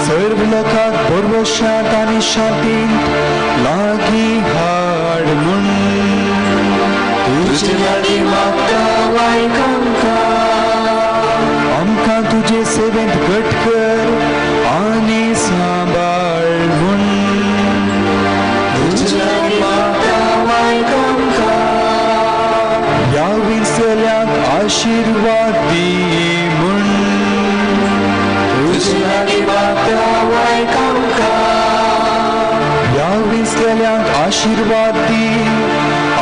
सर्व लोकांक बरवशांत आनी शांतींत लागीं हाड म्हूण तुझे लागीं मागता वायकमका आमकां तुजे सेवेंत घट कर आनी सांबाळ म्हूण तुझे लागीं मागता वायकमका ह्या विसरल्यांक आशिर्वाद दी म्हूण तुझे लागीं मागता वायकमका ह्या विसरल्यांक आशिर्वाद दी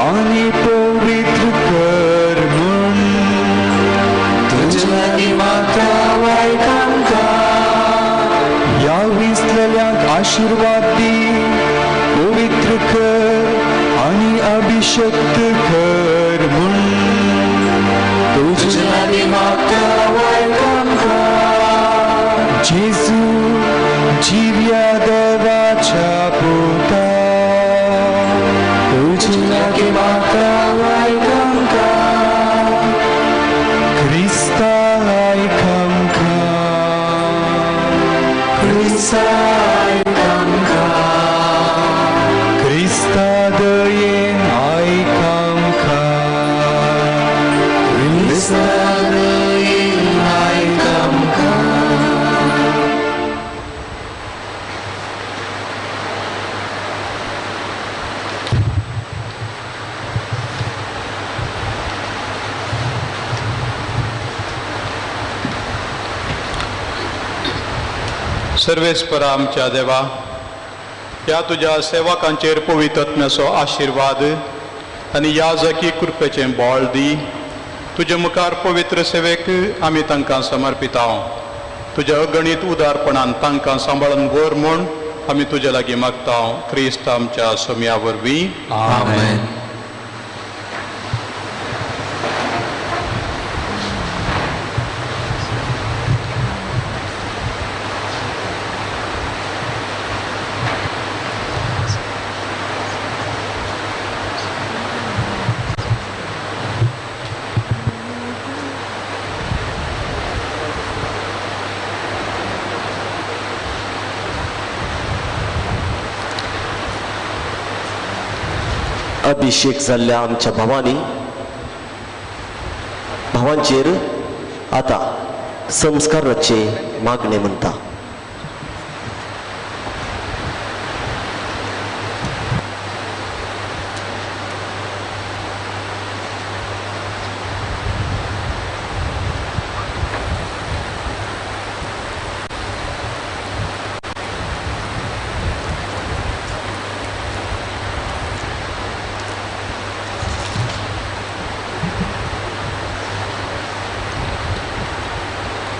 आनी पवित्र कर म्हूण तुझे लागीं मागता वायकमका ह्या विसरल्यांक आशिर्वाद दी पवित्र कर आनी अभिषक्त कर म्हूण तुझे लागीं मागता वायकमका जेजू जिव्या देवाच्या पुता तुझे लागीं मागता वायकमका क्रिस्ता आयकमका क्रिस्ता आयकमका क्रिस्ता दयेन आयकमका क्रिस्ता दयेन आयकमका सर्वेस्परा आमच्या देवा, ह्या तुज्या सेवकांचेर पवित्र आत्म्याचो आशिर्वाद आनी याजकी कृपेचें बोळ दी. तुजे मुखार पवित्र सेवेक आमी तांकां समर्पिता. तुज्या अगणीत उदारपणान तांकां सांबाळून व्हर म्हूण आमी तुजे लागीं मागता. क्रिस्त आमच्या सोम्या वरवीं. आमेन. अभिषेक जाल्ल्या आमच्या भावांचेर आता संस्काराचे मागणे म्हणटा.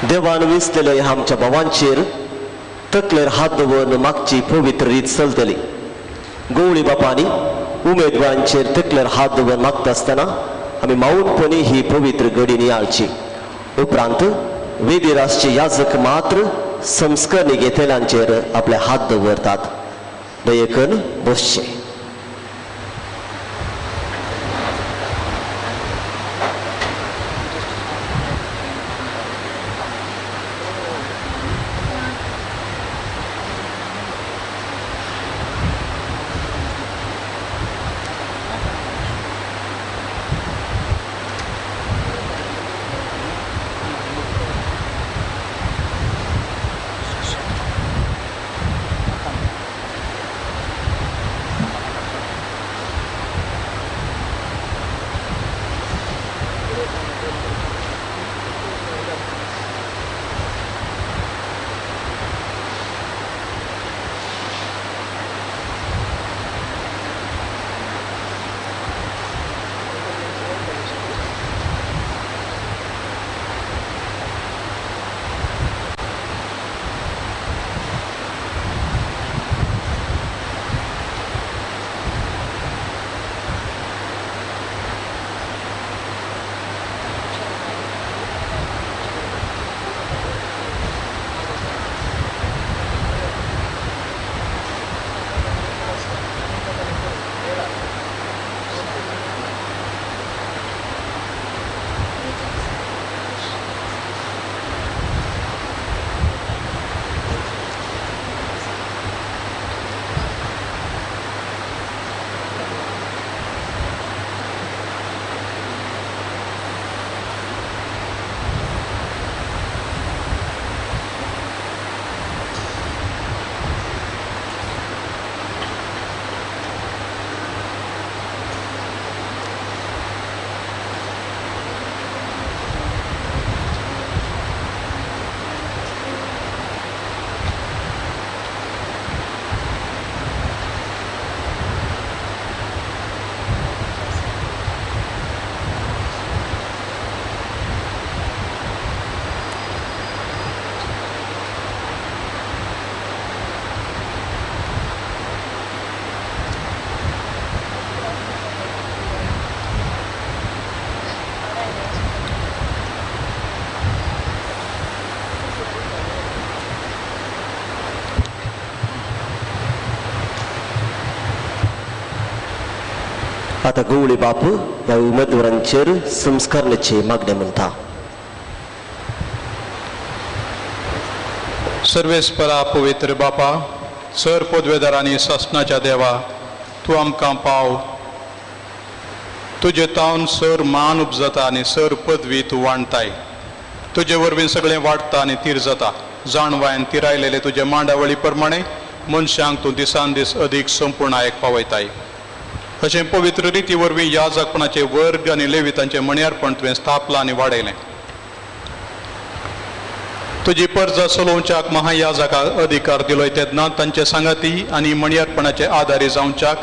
देवान विसलेल्या ह्या आमच्या भावांचेर तकलेर हात दवरून मागची पवित्र रीत चलतली. गवळी बापांनी उमेदवारांचेर तकलेर हात दवरून मागता आसतना आमी माऊनपणी ही पवित्र घडी नियाळची. उपरांत वेदिरासचे याजक मात्र संस्करणी घेतलेल्यांचेर आपले हात दवरतात. दयेकन बसचे. आता गवळी बाप ह्या उमेदवारांचेर संस्कारण्याची मागणी म्हणटा. सर्वेस्परा पवित्र बापा, सर पदवेदारांनी शासनाच्या देवा, तूं आमकां पाव. तुजे तावन सर मान उपजता आनी सर पदवी तूं वाणताय. तुजे वरवीं सगळें वाडटा आनी तीर जाता. जाणवायन तिरायलेले तुजे मांडावळी प्रमाणे मनशांक तूं दिसान दीस अदीक संपूर्णायेक पावयताय. अशें पवित्र रिती वरवीं याजकपणाचे वर्ग आनी लेवितांचें मणयारपण तुवें स्थापलां आनी वाडयलें. तुजी परजा चलोवच्याक महायाजकाक अधिकार दिलोय तेन्ना तांचे सांगाती आनी मणयारपणाचे आदारी जावच्याक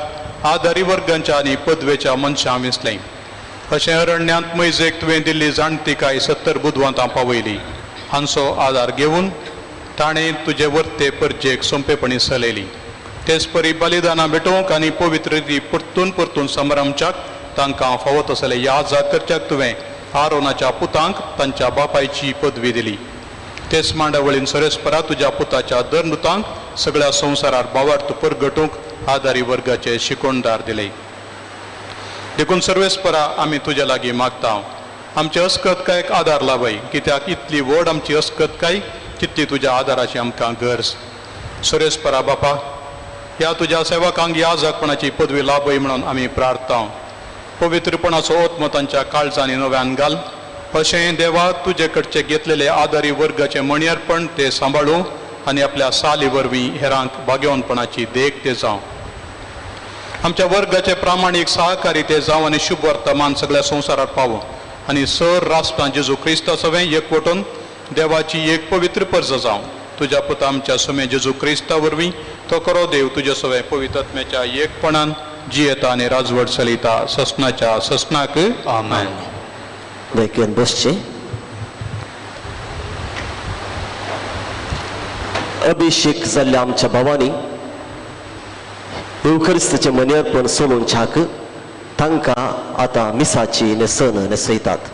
आदारी वर्गांच्या आनी पदवेच्या मनशां विसलें. अशें अरण्यांत मैजेक तुवें दिल्ली जाणटी काय 70 बुधवांतां पावयली. हांचो आदार घेवन ताणें तुजे वर्ते परजेक सोंपेपणी चलयली. तेच परी बलिदानां भेटोवंक आनी पवित्र रिती परतून परतून समरमच्याक तांकां फावो तसले याजक करच्याक तुवें आरोनाच्या पुतांक तांच्या बापायची पदवी दिली. तेच मांडावळीन सरेस्परा तुज्या पुताच्या दरनुतांक सगळ्या संवसारार भावार्थ परगटूंक आदारी वर्गाचे शिकोणदार दिले. देखून सर्वेस्परा आमी तुज्या लागीं मागता, आमचे अस्कतकायेक आदार लाभय, कित्याक इतली व्हड आमची अस्कतकाय तितली तुज्या आदाराची आमकां गरज. सुरेस्परा बापा, ह्या तुज्या सेवकांक याजकपणाची पदवी लाभय म्हणून आमी प्रार्थना. पवित्रपणाचो ओत्म तांच्या काळजांनी नव्यान घाल. अशें देवा तुजे कडचे घेतलेले आदारी वर्गाचे मणयारपण ते सांबाळूं आनी आपल्या साली वरवीं हेरांक भाग्यवनपणाची देख ते जावं. आमच्या वर्गाचे प्रामाणीक सहकारी ते जावं आनी शुभ वर्तमान सगळ्या संवसारात पावो आनी सर राष्ट्रां जेजू क्रिस्ता सवें एकवटून देवाची एक पवित्र पर्ज जावं. तुज्या पुता आमच्या समें जेजू क्रिस्ता वरवीं तो करो देव तुजे सवें पवित्रत्म्याच्या एकपणान जियेता आनी राजवट चलयता ससनाच्या ससनाक. आमेन. देखीन बसचे. अभिषेक जाल्ल्या आमच्या भावांनी युखरिस्ताचे मणयारपण चलोवच्याक तांकां आतां मिसाची nation न्हेसयतात.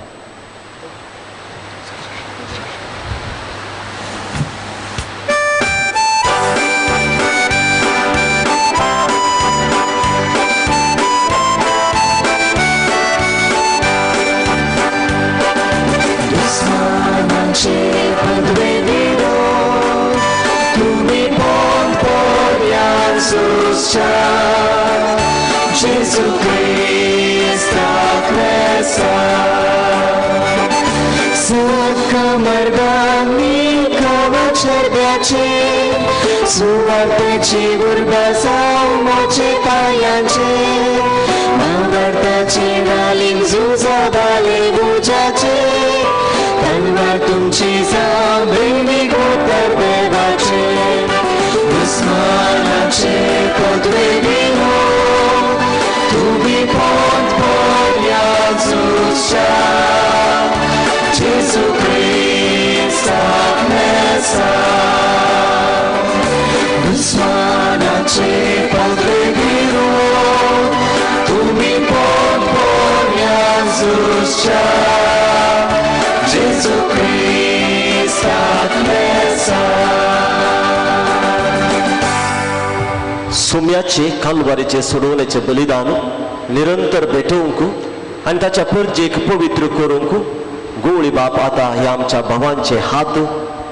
Jesu Christa Kresa Saka mardani kavachardache Suvartachi urbasau moche tayanche Navartachi raling zuzadale bujache Tanvar tumchi sambrini gotar devache Usmanache podvedino Tubi pont por Jezusa Jesu Christa Knesa Usmanache podvedino Tubi pont por Jezusa Jesu Christa Knesa सोम्याचे कालवारीचे सोडवण्याचे बलिदान निरंतर भेटवूंक आणि ताच्या परजेक पवित्र करूंक गवळी बाप आता ह्या आमच्या भावांचे हात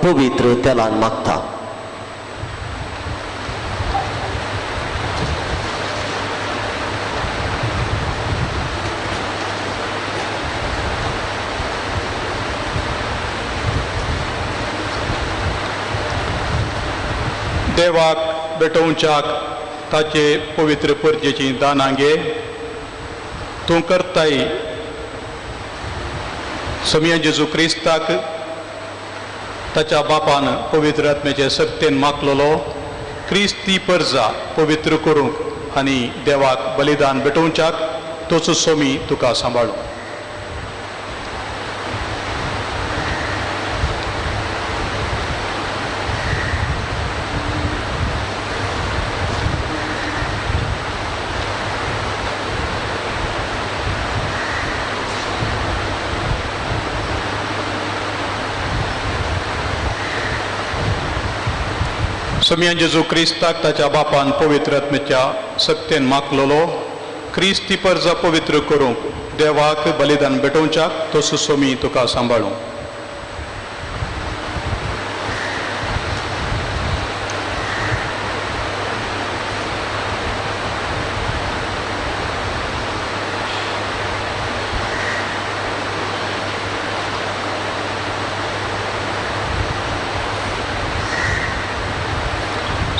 पवित्र तेलान मागता. देवाक भेटोवच्याक ताचे पवित्र परजेची दानां घे. तूं करताय समिया जेजू क्रिस्ताक ताच्या बापान पवित्र आत्म्याचे सत्तेन मागलेलो क्रिस्ती परजा पवित्र करूंक आनी देवाक बलिदान भेटोवच्याक तोच सोमी तुका सांबाळू. समिया जेजू क्रिस्ताक ताच्या बापान पवित्र आत्म्याच्या सत्तेन मागलेलो क्रिस्ती परजा पवित्र करूंक देवाक बलिदान भेटोवच्याक तसो सोमी तुका सांबाळूं.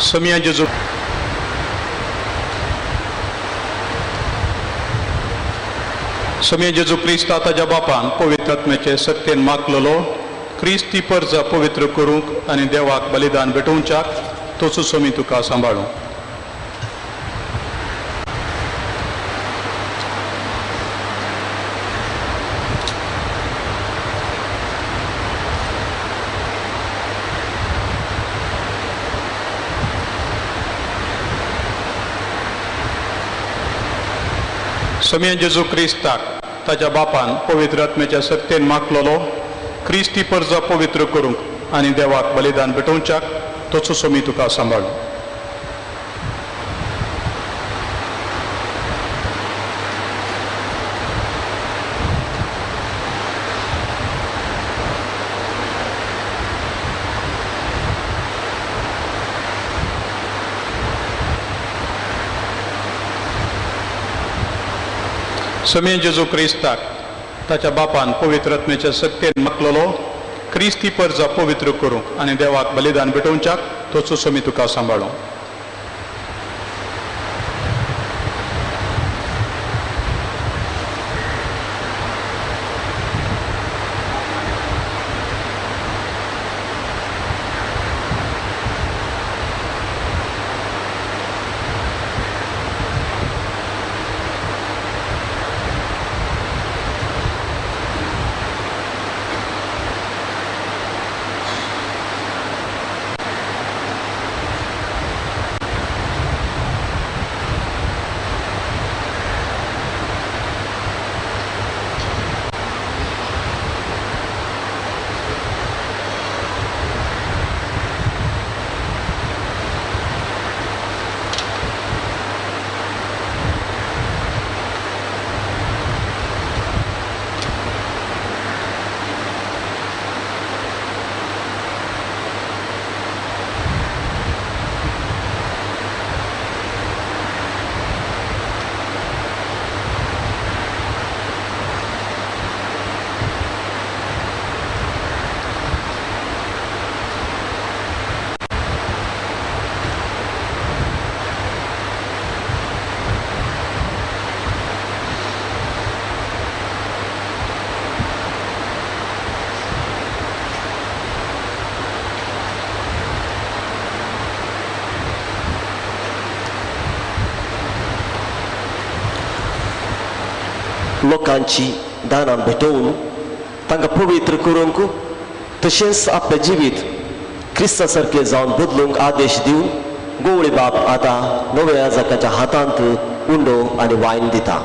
सोमिया जेजू सोमिया जेजू क्रिस्ता ताच्या बापान पवित्र आत्म्याचे सत्तेन मागलेलो क्रिस्ती परजा पवित्र करूंक आनी देवाक बलिदान भेटोवच्याक तसो सोमी तुका सांबाळूं. सोमिया जेजू क्रिस्ताक ताच्या बापान पवित्र आत्म्याच्या सत्तेन मागलेलो क्रिस्ती परजा पवित्र करूंक आनी देवाक बलिदान भेटोवच्याक तसो सोमी तुका सांबाळूं. सोमिया जेजू क्रिस्ताक ताच्या बापान पवित्र आत्म्याच्या सत्तेन मागलेलो क्रिस्ती परजा पवित्र करूंक आनी देवाक बलिदान भेटोवच्याक तसो सोमी तुका सांबाळूं. लोकांची दानां भेटोवन तांकां पवित्र करूंक तशेंच आपलें जिवीत क्रिस्ता सारकें जावन बदलूंक आदेश दिवन गोवळे बाप आतां नव्या याजकाच्या हातांत उंडो आनी वायन दिता.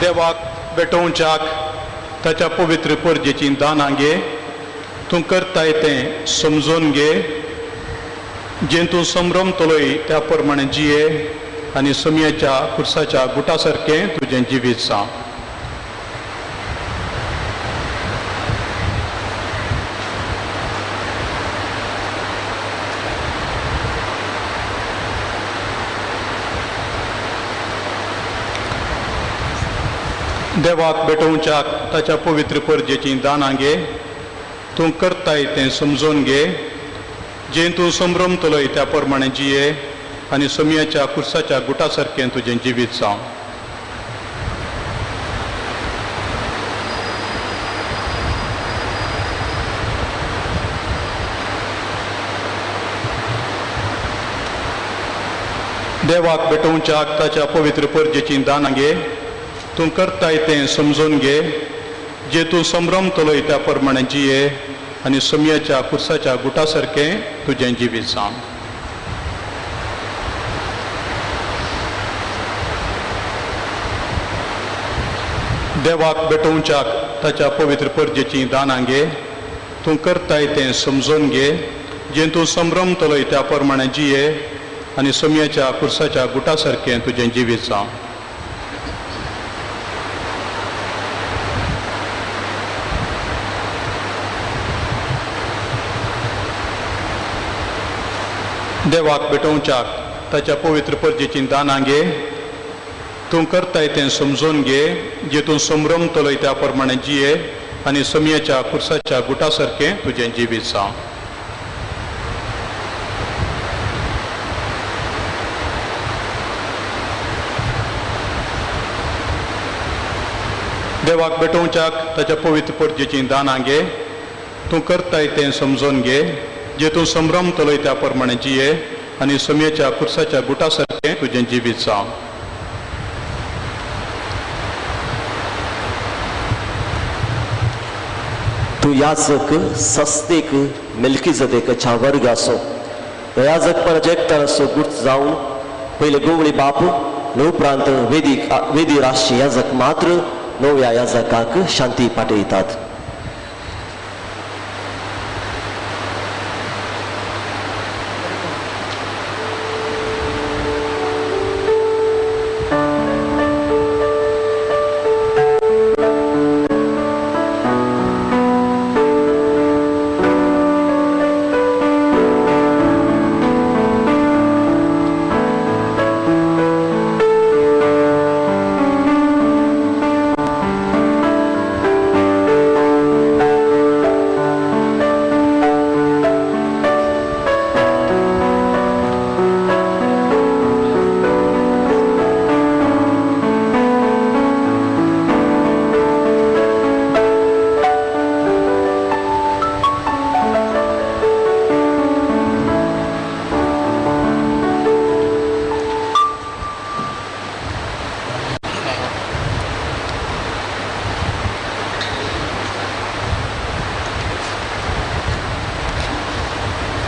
देवाक भेटोवच्याक ताच्या पवित्र परजेची दानां घे. तूं करताय तें समजून घे. जें तूं संभ्रम तोलय त्या प्रमाणे जिये आनी सोमयाच्या खुर्साच्या गुटा सारकें तुजें जिवीत जावं. देवाक भेटोवच्याक ताच्या पवित्र परजेची दानां घे. तूं करताय तें समजून घे. जें तूं संभ्रम तोलय त्या प्रमाणे जिये आनी सोमयाच्या खुर्साच्या गुटा सारकें तुजें जिवीत जावं. देवाक भेटोवच्याक ताच्या पवित्र परजेची दानां घे. तूं करताय तें समजून घे. जे तूं संभ्रम तोलय त्या प्रमाणे जिये आनी सोमयाच्या खुर्साच्या गुटा सारकें तुजें जिवीत जावं. देवाक भेटोवच्याक ताच्या पवित्र परजेची दानां घे. तूं करताय तें समजून घे. जे तूं संभ्रमतलोय त्या प्रमाणे जिये आनी सोम्याच्या कुर्साच्या गुटा सारकें तुजें जिवीत जावं. देवाक भेटोवच्याक ताच्या पवित्र परजेची दानां घे. तूं करताय तें समजून घे. जे तूं संभ्रमतलोय त्या प्रमाणे जिये आनी सोम्याच्या कुर्साच्या गुटा सारकें तुजें जिवीत जावं. देवाक भेटोवच्याक ताच्या पवित्र परजेची दानां घे. तूं करताय तें समजून घे. जे तूं संभ्रमतलोय त्या प्रमाणे जिये आनी सोम्याच्या कुर्साच्या गुटा सारकें तुजें जिवीत जावं. तूं याजक सस्तेक मेल्कीजदेकाच्या वर्गाचो याजक परजेक्ताराचो गुट जावन पयले गोवळी बाप नो उपरांत वेदी राष्ट्रीय याजक मात्र नव्या याजकाक शांती पाठयतात.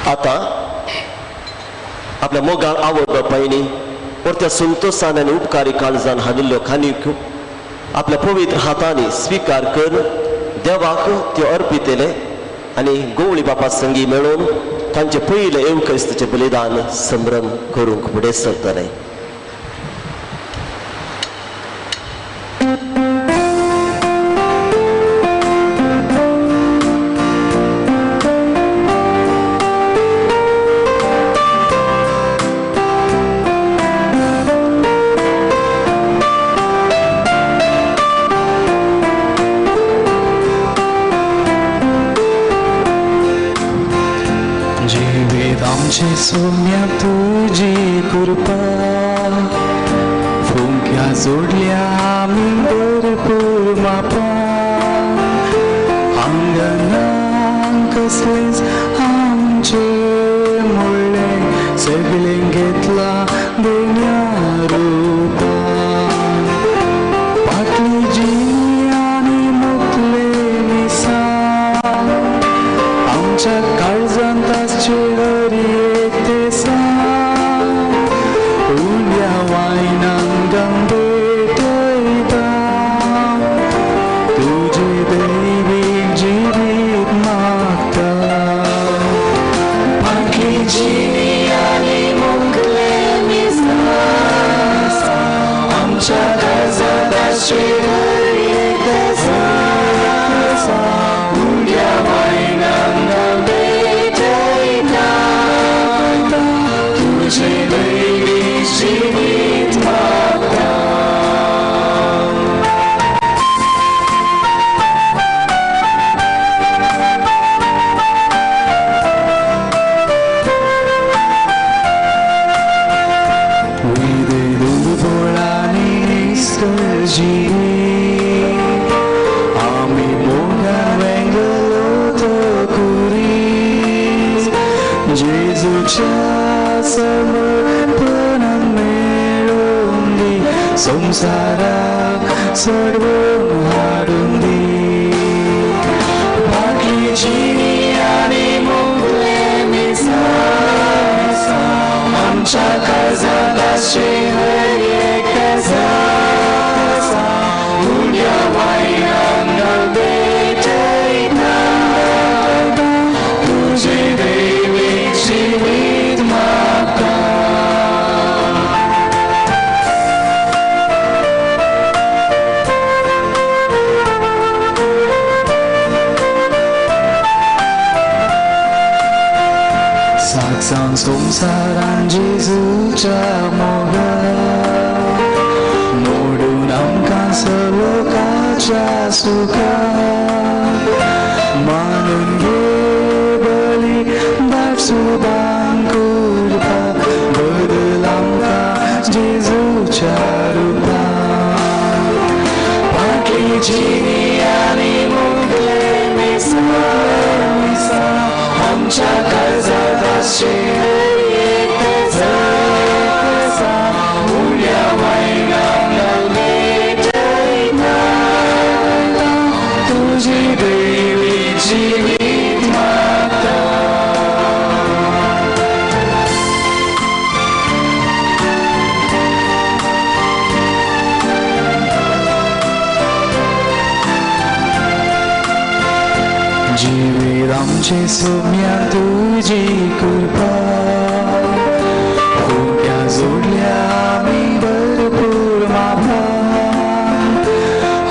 आता आपल्या मोगाळ आवड बापायनी परत्या संतोषान आनी उपकारी काळजान हाडिल्ल्यो खानीक आपल्या पवित्र हातांनी स्वीकार कर. देवाक त्यो अर्पितेले आनी गोवळी बापा संगी मेळून तांचे पयले येवक्रिस्ताचें बलिदान संभ्रम करूंक फुडें सरतले. सोम्या तुझी कृपा फुंक्या जोडल्या आमी भरपूर मापा आंगणांक कसलेच आमचे मोडले सगळे घेतला देण्या रूपा पाटली जी आनी मुतले मिसा आमच्या काळजांत ताचे संसारा सर्व हाडून दी बाकीची आनी मोगले मिसा आमच्या काळजात आशे हर एक उड्या सांग संवसारान जेजूच्या मोगान मोडून आमकां सलोकाच्या सुखान मानून घे बली दाटसुबान करपाक बदल आमकां जेजूच्या रुपान फाटली जिणी आनी मोगले मिसा आमच्या काळजात आसचे उल्या वायंगांक भेटयता तुजी दैवी जिवीत मागता जिवीत आमचे सोम्या तुजी कृपा खुट्या जोडल्या आमी भरपूर मापान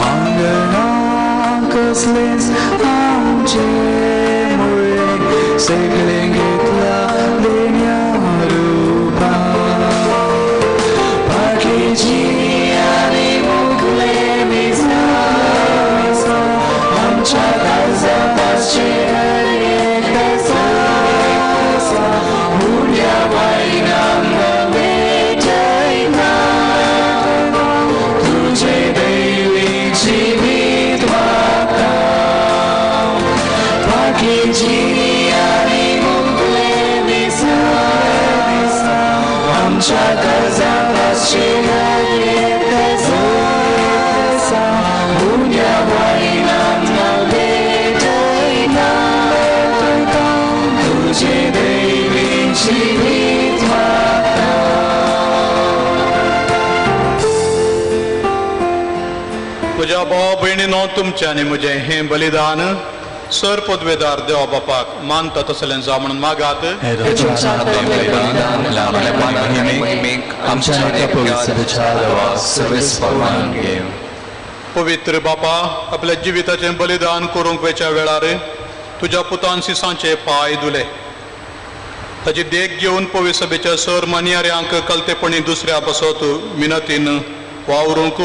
आंगणां कसलेच आमचे मुळे सगळे घेतला देण्या रुपान फाटली जिणी आनी मुगले मिसा आमच्या काळजात आसचे उल्या वायंगांक भेटयता तुजे दैवी जिवीत मागता फाटली जिणी आनी मुगले मिसा आमच्या काळजात आसचे उल्या वायंगांक भेटयता तुजे दैवी जिवीत मागता म्हज्या भाव भयणीनो तुमचे आनी म्हजें हें बलिदान सर पदवेदार देवा बापाक मानता तसलें जा म्हणून मागात आमच्या नेत्या पवित्र देवा सर्वेस परवान घेव पवित्र बापा आपल्या जिविताचें बलिदान करूंक वेच्या वेळार तुज्या पुतान सिसांचे पांय धुले ताची देख घेवन पवित्र सभेच्या सर मानियाऱ्यांक कलतेपणी दुसऱ्या बसत मिनतीन वावरूंक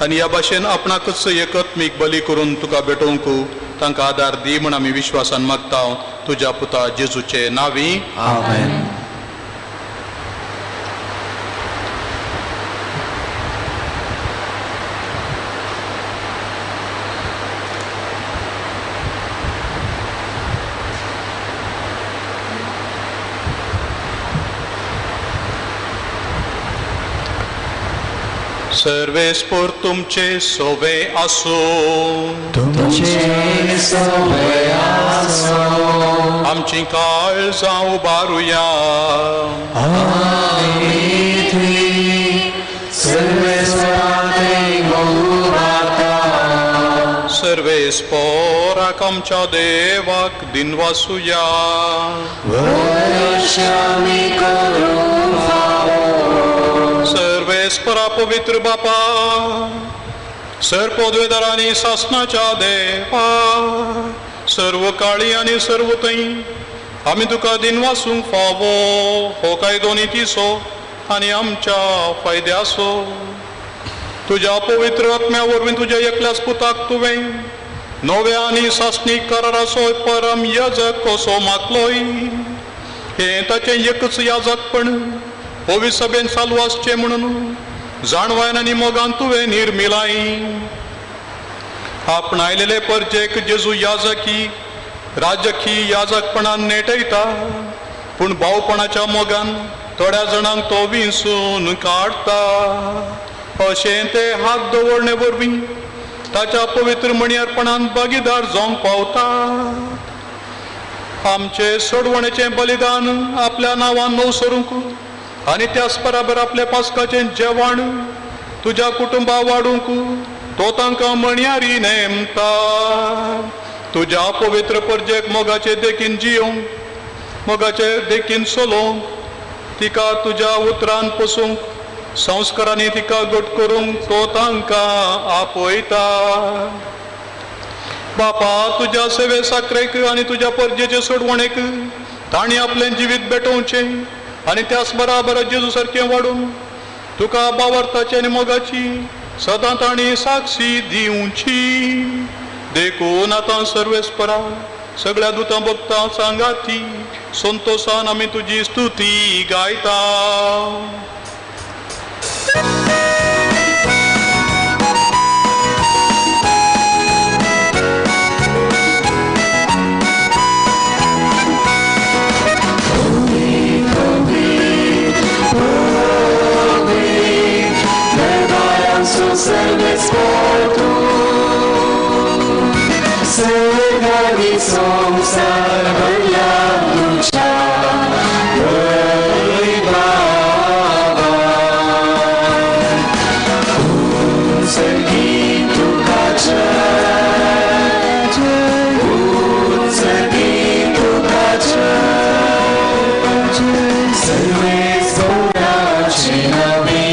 आनी ह्या भाशेन आपणाकच एकत्मीक बली करून तुका भेटोवंक तांकां आदार दी म्हण आमी विश्वासान मागता तुज्या पुता जेजूचे नांवी आमेन सर्वेस्पोर तुमचे सोवे आसो तुमचे सवय आसो आमची काळजां उबारुया आमी थी सर्वेस्पराते मोराता सर्वेस्पोराक आमच्या देवाक दिनवासुया वर्षामी करूं सर्वेस्परा पवित्र बापा सर पदवेदारांनी शासनाच्या देवा सर्व काळी आनी सर्व थंय आमी तुका दिनवासूंक फावो हो कायदो नितीसो आनी आमच्या फायद्यासो तुज्या पवित्र आत्म्या वरवीं तुज्या एकल्याच पुताक तुवें नव्या आनी शासनीक कराराचो परम याजक कसो मागलोय हें ताचें एकच याजकपण पवित्र सभेन चालू आसचें म्हणून जाणवायन आनी मोगान तुवें निर्मिलाय आपणायलेले परजेक जेजू याजकी राजकी याजकपणान नेटयता पूण भावपणाच्या मोगान थोड्या जाणांक तो विंसून काडटा अशें ते हात दवरणे वरवीं ताच्या पवित्र मणियारपणान भागीदार जावंक पावता आमचे सोडवणेचें बलिदान आपल्या नांवान न्हवसरूंक आनी त्याच बराबर आपल्या पास्काचें जेवण तुज्या कुटुंबा वाडूंक तो तांकां मणियारी नेमता तुज्या पवित्र परजेक मोगाचे देखीन जियोंक मोगाचे देखीन चलोवंक तिका तुज्या उतरान पसूंक संस्कारांनी तिका घट करूंक तो तांकां आपयता बापा तुज्या सेवे साखरेक आनी तुज्या परजेचे सोडवणेक ताणी आपलें जिवीत भेटोवचें आनी त्याच बराबर जेजू सारकें वाडून तुका बावर्ताची आनी मोगाची सदां ताणी साक्षी दिवची. देखून आतां सर्वेस्परा सगळ्या दुतां भक्तां सांगाती संतोषान आमी तुजी स्तुती गायता. Serves por tu Segani som sarvaya ducha Dai Baba Sergi tu kacha Sergi tu kacha Serve sona chinavi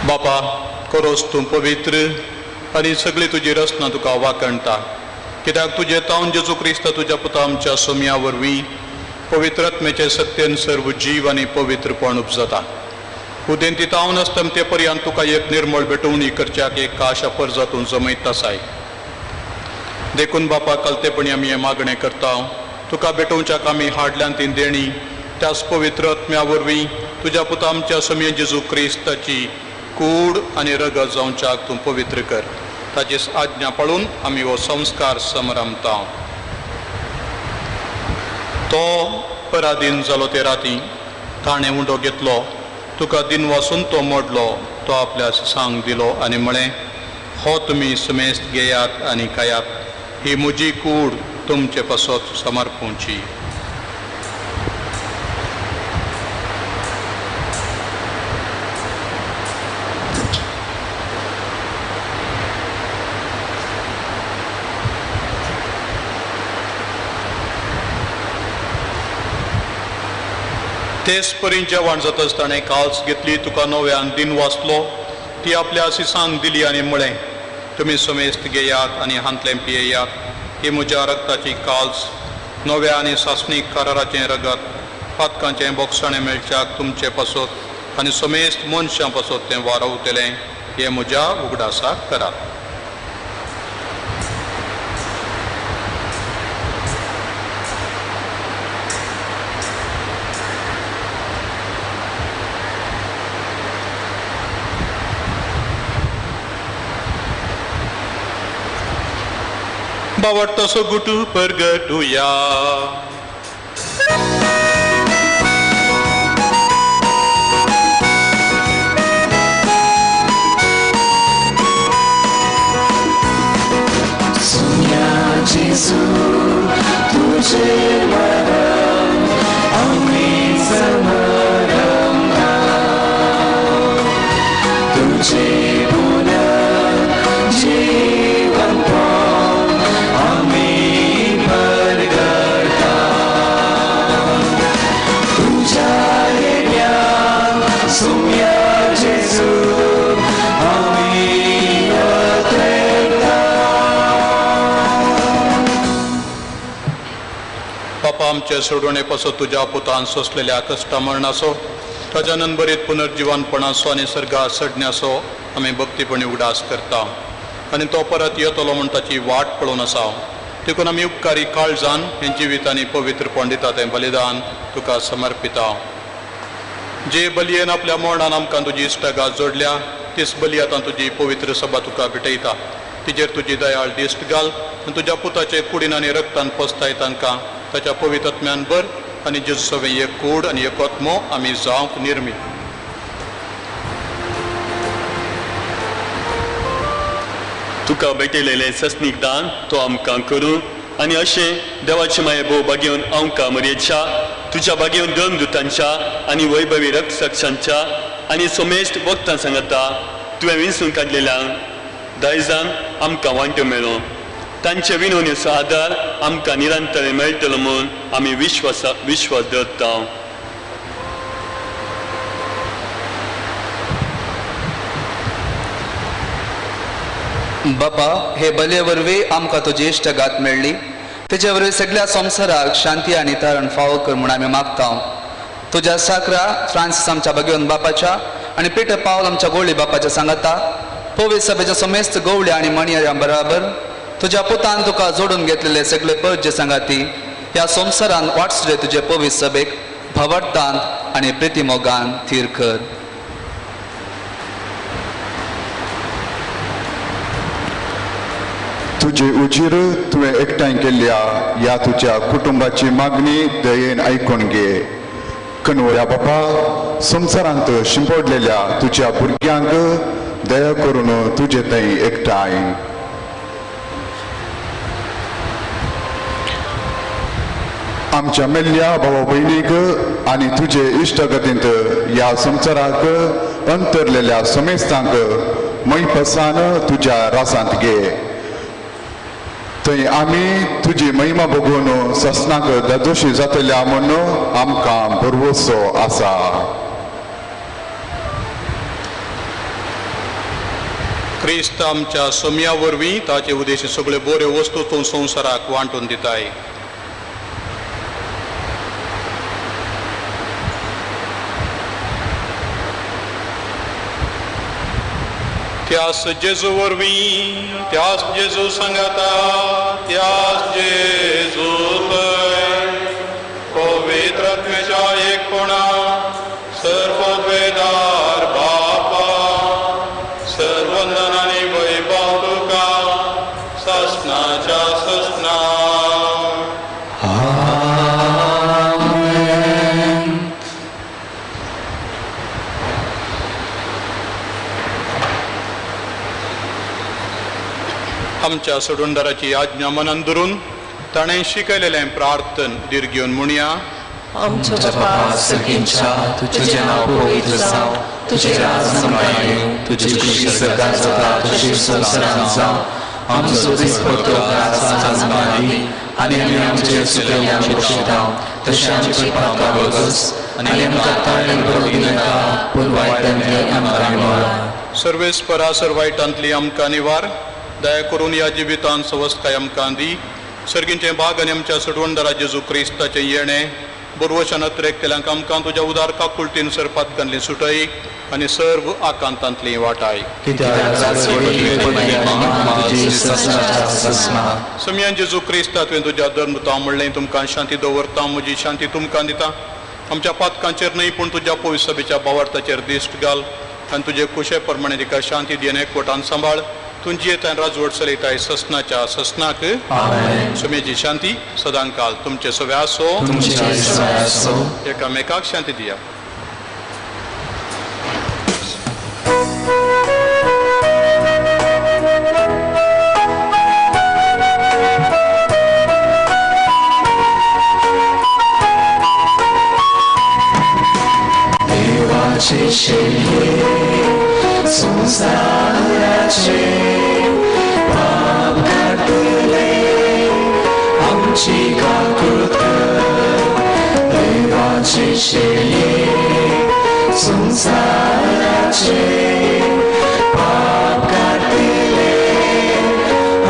बापा करोस तूं पवित्र आनी सगळी तुजी रचना तुका वाकणटा. कित्याक तुजे तावन जेजू क्रिस्त तुज्या पुता आमच्या सोम्या वरवीं पवित्र आत्मेचे सत्यन सर्व जीव आनी पवित्रपण उपजता. उदेंती तावन आसतना ते पर्यंत तुका एक निर्मळ भेटवणी करच्याक एक आशा परजातून जमयत आसाय. देखून बापा कलतेपणी आमी हें मागणें करता. तुका भेटोवच्याक आमी हाडल्यान ती देणी त्याच पवित्र आत्म्या वरवीं तुज्या पुता आमच्या सोम्या जेजू क्रिस्ताची कूड आनी रगत जावच्याक तूं पवित्र कर. ताची आज्ञा पाळून आमी हो संस्कार समरमता. तो पराधीन जालो ते राती ताणें उंडो घेतलो. तुका दिन वासून तो मोडलो. तो आपल्या सांग दिलो आनी म्हळें, हो तुमी सुमेस्त घेयात आनी खायात. ही म्हजी कूड तुमचे पासत समर्पूची. तेच परी जेवण जाताच ताणें काल्स घेतली. तुका नव्यान दिन वाचलो. ती आपल्या शिसांक दिली आनी म्हळें, तुमी सुमेस्त घेयात आनी हांतलें पियेयात. ही म्हज्या रगताची काल्स नव्या आनी सासणीक कराराचें रगत पातकांचें बोगसाणें मेळच्याक तुमचे पासत आनी सुमेस्त मनशां पासत तें वारवतलें. हें म्हज्या उगडासाक करात. बावट तसो गुटू परगटुया. Sonia Jesu, तुझे मरम आम्ही समरम तुझे पुन्हा जीवन Sonia Jesu, बापा आमचे सोडवणे पासत तुज्या पुतान सोसलेल्या कश्टा मरणाचो ताच्या नंबरीत पुनर्जीवनपणाचो आनी सर्गा सडण्याचो आमी भक्तीपणी उडास करता. आनी तो परत येतलो म्हण ताची वाट पळोवन आसा. देखून आमी उपकारी काळजान हें जिवीत आनी पवित्रपण दिता तें बलिदान तुका समर्पिता. जे बलयेन आपल्या मरणान आमकां तुजी इश्टगात जोडल्या तीच बली आतां तुजी पवित्र सभा तुका भेटयता. तिजेर तुजी दयाळ दिश्ट घाल आनी तुज्या पुताचे कुडीन आनी रक्तान पोसताय तांकां ताच्या पवित्र आत्म्यान बर आनी जेजू सवे एक कूड आनी एक आत्मो आमी जावंक निर्मी. तुका भेटलेलें सस्नीक दान तो आमकां करून आनी अशें देवाचे माये भोव बागेवन आमकां मर्यादच्या तुज्या बागेवन दोन दुतांच्या आनी वैभवी रक्तसाक्षांच्या आनी सोमेस्त वक्तां सांगता तुवें विंसून काडलेल्या दायजान आमकां वांटो मेळ्ळो. तांचे विनवणेचो आदार आमकां निरंतर मेळटलो म्हूण आमी विश्वास दवरता. बापा, हे बले वरवीं आमकां तुजी इश्टगात मेळ्ळी. तेजे वरवीं सगळ्या संवसाराक शांती आनी तारण फावो कर म्हूण आमी मागता. तुज्या साकरा फ्रांसीस आमच्या भगिवन बापाच्या आनी पिटर पावल आमच्या गोळी बापाच्या सांगाता पवित्र सभेच्या समेस्त गवळ्या आनी मणियाऱ्यां बराबर तुज्या पुतान तुका जोडून घेतलेले सगळे पवित्र संगाती ह्या संवसारान वाटसले तुजे पवित्र सभेक भवडतांत आनी प्रितीमोगान थीर कर. तुझे उजीर तुवें एकठांय केल्ल्या ह्या तुज्या कुटुंबाची मागणी दयेन आयकून घे. कनवऱ्या बापा, संवसारांत शिंपडलेल्या तुज्या भुरग्यांक दया करून तुजे थंय एकठांय. आमच्या मेल्ल्या भावा भयणीक आनी तुजे इश्टगतींत ह्या संवसाराक अंतरलेल्या समेस्तांक मैपसान तुज्या रासांत घे. थंय आमी तुजी महिमा बघून ससनाक दादोशी जातल्या म्हूण आमकां भरवोसो आसा. क्रिस्त आमच्या सोम्या वरवीं ताचे उद्देश सगळे बऱ्यो वस्तू तूं संवसाराक वांटून दिताय. त्यास जेजू वरवीं, त्यास जेजू सांगाता, त्यास जेजू पवित्र आत्म्याच्या एकपणा सर्व वेदार बापा सर्व वंदनांनी वैभव तुका ससनाच्या ससना. आमच्या सोडूनदाराची आज्ञा मनान धरून ताणें शिकयलेलें प्रार्थन दीर घेवन म्हणया. आमच्या बापा सगळ्यांच्या तुझे नाव पवित्र जावं, तुझे राज नमन तुझी खुशी सदां जाता तशी संवसारांत जावं. आमचो दिसपट्टो आज मारी आनी आमी आमचे चुकल्यांक बक्षिता तशें आमची पापां बगस आनी आमकां ताळें करूं नाका पूण वायटांतली आमकां निवार. सर्वेस्परा सर्वायटांतली आमकां निवार. दया करून ह्या जिवितांत सवस्ताय आमकां दी. सर्गींचें भाग आनी आमच्या सडवणदारा जेजू क्रिस्ताचें येणें बरोवशान अत्रेक केल्यांक आमकां तुज्या उदार काकुळटीन सरपातकांतली सुटय आनी सर्व आकांतांतली वाटाय. समियान जेजू क्रिस्ता तुवें तुज्या धर्मता म्हणलें तुमकां शांती दवरता, म्हजी शांती तुमकां दिता. आमच्या पातकांचेर न्हय पूण तुज्या पवित्र सभेच्या बावार्थाचेर दिश्ट घाल आनी तुजे कुशे प्रमाणे तिका शांती दियेन एकवटान सांबाळ. तुमची येता राजवट चलयताय ससनाच्या ससनाक. सुमेची शांती सदांकाल तुमचे सवे आसो. एकामेकाक शांती दिया. देवाचे शेळे संसाराचे पाप काटले आमची काकुळट. देवाचे शेळे संसाराचे पाप काटले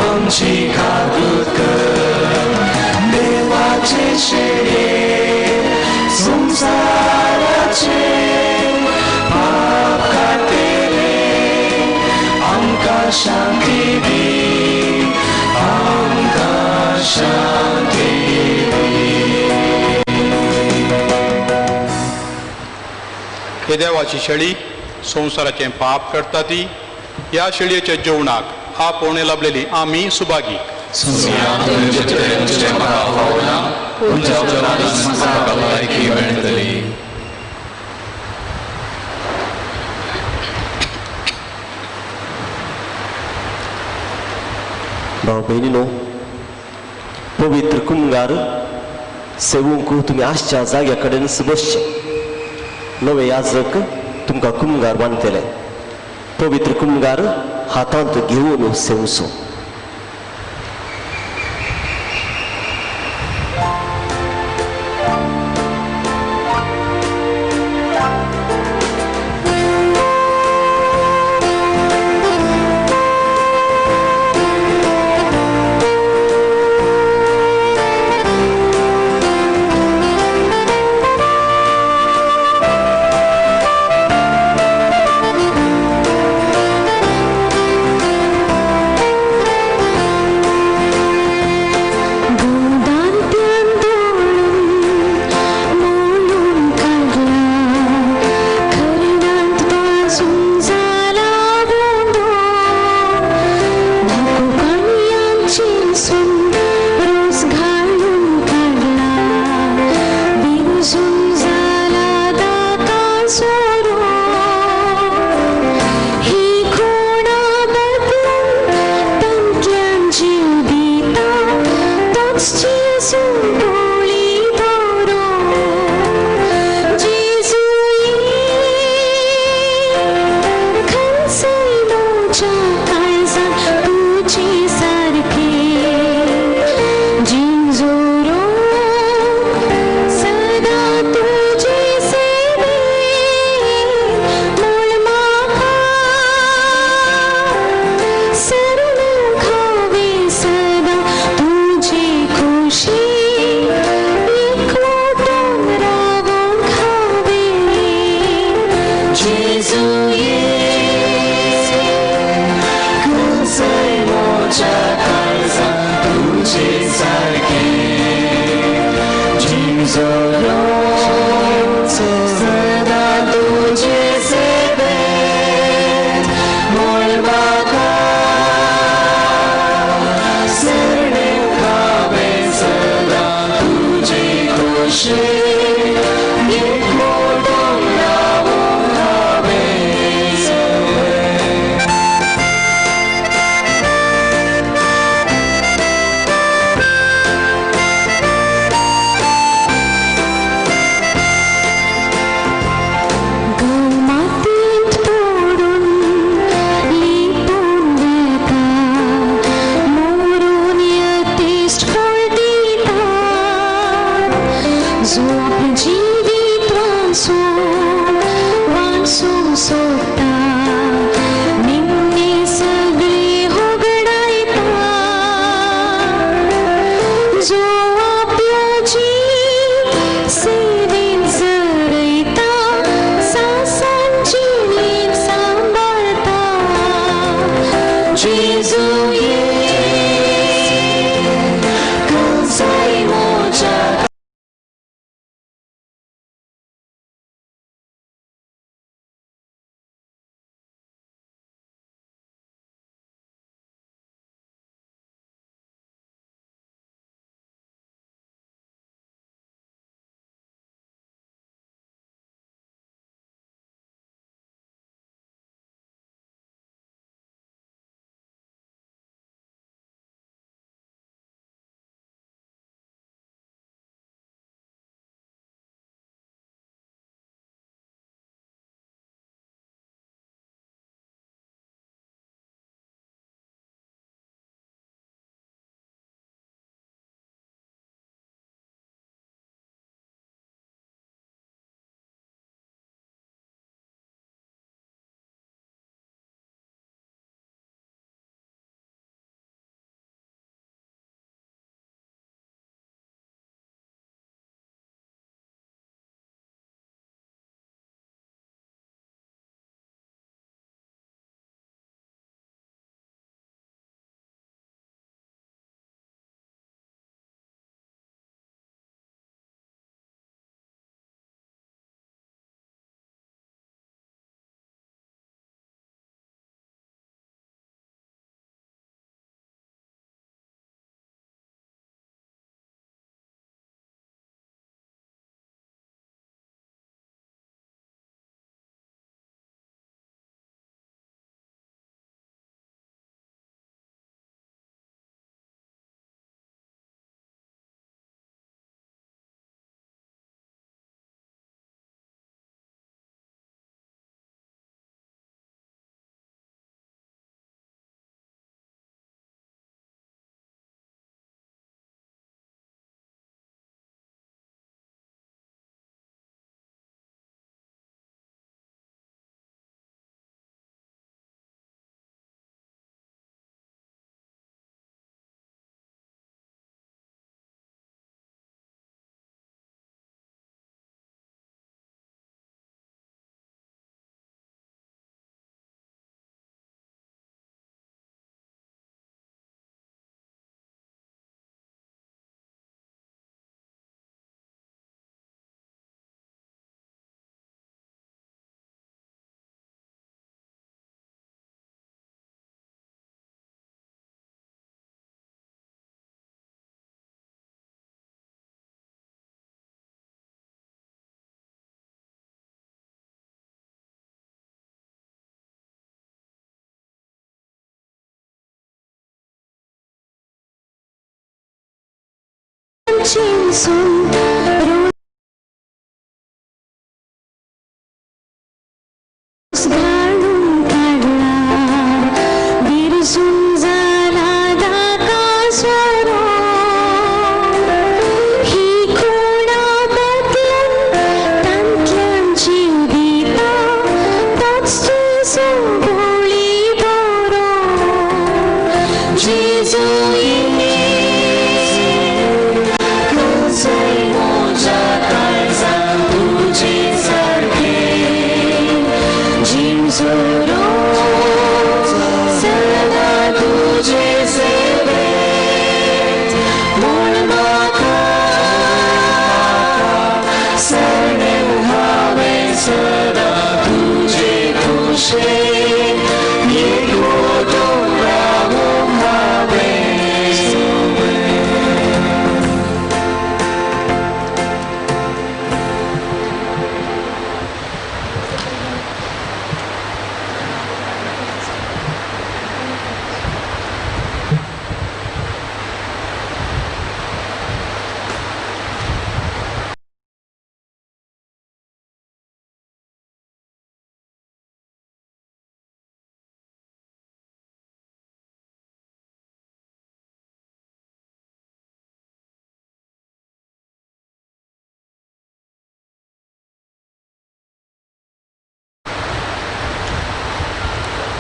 आमची काकुळट. देवाचे शेळे संसाराचे पाप काटले आमकां शांती दी, आमकां शांती दी. हे देवाची शेळी संवसाराचें पाप करता ती. ह्या शेळयेच्या जेवणाक आपोवणे लाभलेली आमी सुभागी. भाव बहिणीनो, पवित्र कुंभार सेवूंक तुमी आसच्या जाग्या कडेन बसचे. नवे याजक तुमकां कुंभार बांदतले. पवित्र कुंभार हातांत घेऊन सेवसो.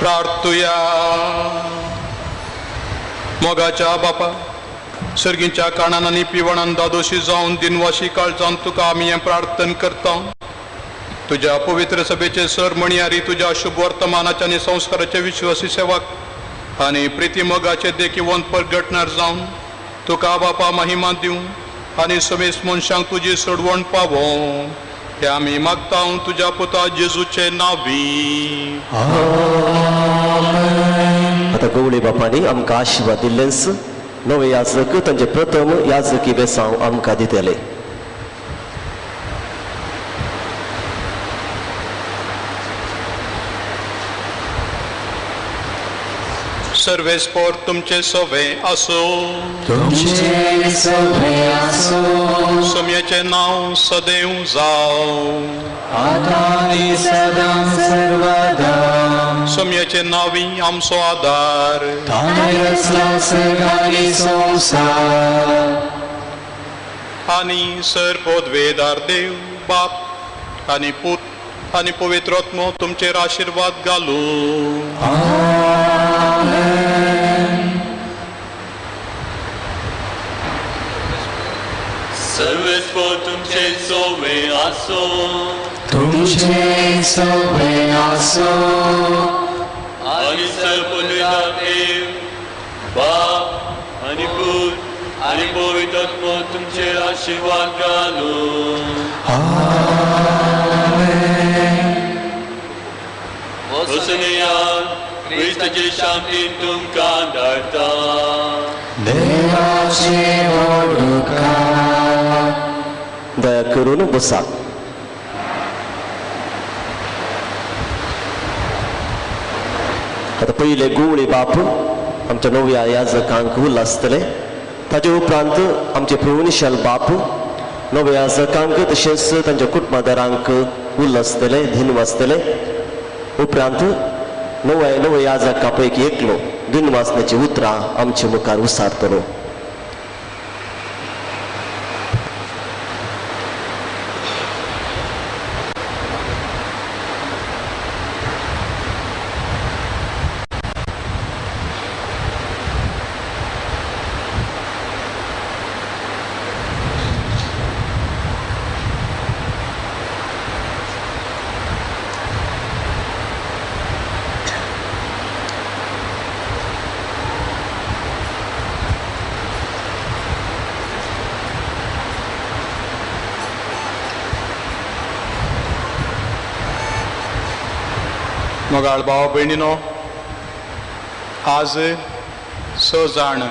प्रार्थुया. मोगाच्या बापा, सर्गीच्या कानान आनी पिवणान दादोशी जावन दिनवाशी काळजान तुका आमी हें प्रार्थन करता. तुझ्या पवित्र सभेचे सर म्हणयारी तुझ्या शुभ वर्तमानाचे आनी संस्काराचे विश्वासी सेवक आनी प्रिती मोगाचे देखीवन परगटणार जावन तुका बापा महिमा दिवं आनी समेस मनशांक तुजी सोडवण पावो हे आमी मागता तुझ्या पुता जेजूचे नावी. आता गवळी बापांनी आमकां आशिर्वाद दिल्लेंस नवे याजक तांचे प्रथम याजकी बेसांव आमकां दितले. सर्वेस्पोर तुमचे सोवे असो. तुमचे सोवे असो. सोम्याचे नाव सदैव जाव. आतानी सदां सर्वदा. सोम्याचे नावी आमचो आदार. ताणे रचला सर्गानी संसार. आनी सर्वोद्वेदार देव बाप आनी पूत आनी पवित्रोत्मो तुमचेर आशीर्वाद घालू. सर्वेस्पोर तुमचे सोवे असो. तुमचे सोवे असो. आणि सर्वोद्वेदार देव बाप आणि पूत आणि पवित्रोत्मो तुमचेर आशीर्वाद घालू. वसुनेयान क्रिस्ताची शांती तुमकां धाडटा. देवाचे दया करून बसा. आता पहिले गुवळी बाप आमच्या नव्या याजकांक उल्हासतले. ताचे उपरांत आमचे प्रभुनिशाल बाप नव्या याजकांक तशेंच तांच्या कुटुंबादारांक उल्हासतले दिनवासतले. उपरांत नव्या याजकां पैकी एकलो दिनवासनाची उतरां आमचे मुखार उसारतलो. मोगाळ भाव भयणीनो, आज 6 जाण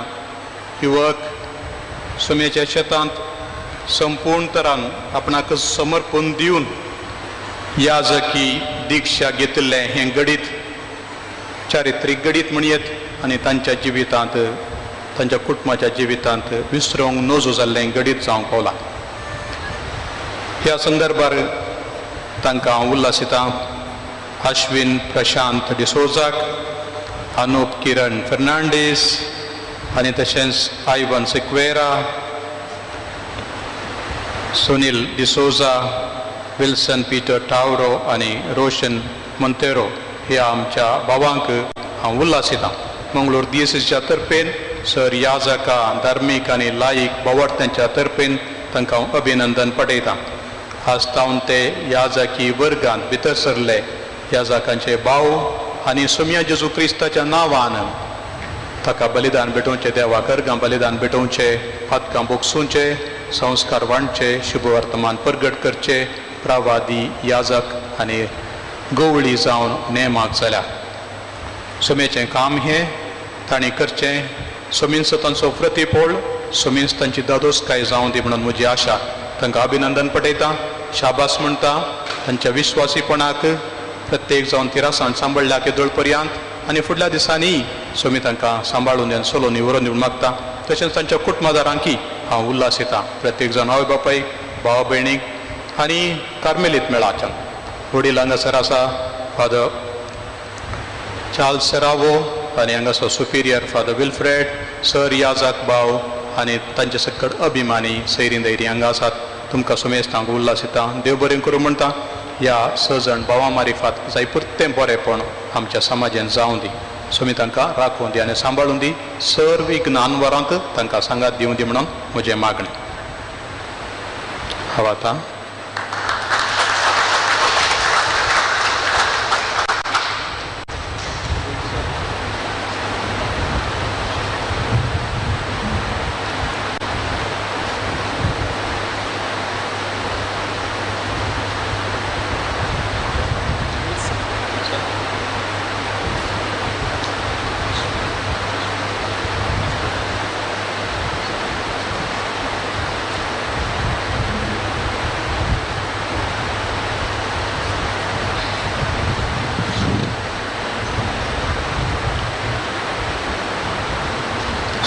युवक सोम्याच्या शेतांत संपूर्ण तरान आपणाक समर्पण दिवन याजकी दिक्षा घेतले हें गडीत चारित्रीक गडीत म्हणयेत आनी तांच्या जिवितांत तांच्या कुटुंबाच्या जिवितांत विसरूंक नजो जाल्लें घडीत जावंक पावलां. ह्या संदर्भार तांकां हांव उल्हासितां. अश्विन प्रशांत डिसोजाक, अनूप किरण फर्नांडीस आनी तशेंच आयवन सिक्वेरा, सुनील डिसोजा, विल्सन पीटर टावरो आनी रोशन मोंतेरो ह्या आमच्या भावांक हांव उल्हासितां. मंगळूर DSSच्या तर्फेन सर याजका धार्मीक आनी लायीक भावार्थ्यांच्या तर्फेन तांकां हांव अभिनंदन पटयतां. आस्तावन ते याजकी वर्गांत भितर सरले याजकांचे भाव आनी सोम्या जेजू क्रिस्ताच्या नांवान ताका बलिदान भेटोवचें, देवाक अर्गां बलिदान भेटोवचें, पातकां बोगसूंचें, संस्कार वांटचे, शुभ वर्तमान प्रगट करचे, प्रवादी याजक आनी गवळी जावन नेमाक जाल्या. सोमेचें काम हें तांणी करचें. सोमींच तांचो प्रतिपोळ, सोमींच तांची दादोसकाय जावं दी म्हणून म्हजी आशा. तांकां अभिनंदन पटयतां, शाबास म्हणटा तांच्या विश्वासीपणाक. प्रत्येक जावन तिरासांत सांबाळल्या केदोळ पर्यंत आनी फुडल्या दिसांनी सोमी तांकां सांबाळून आनी सोलोनी व्हरून दिवन मागता. तशेंच तांच्या कुटुंबादारांकी हांव उल्हासितां. प्रत्येक जावन आवय बापायक, भाव भयणीक आनी कार्मेलीत मेळाच्यान. वडील हांगासर आसा फादर चार्ल्स सेरावो आनी हांगासर सुपिरियर फादर विल्फ्रेड, सर याजक भाव आनी तांचे सकट अभिमानी सैरी दैरी हांगा आसात. तुमकां सुमेस्त हांव उल्हासितां. देव बरें करूं म्हणटा. ह्या सजण भावां मारिफात जायपुरतें बरेंपण आमच्या समाजान जावं दी. सोमी तांकां राखूं दी आनी सांबाळून दी. सर्व ज्ञानवरांत तांकां सांगात दिवं दी म्हणून म्हजें मागणें. हांव आतां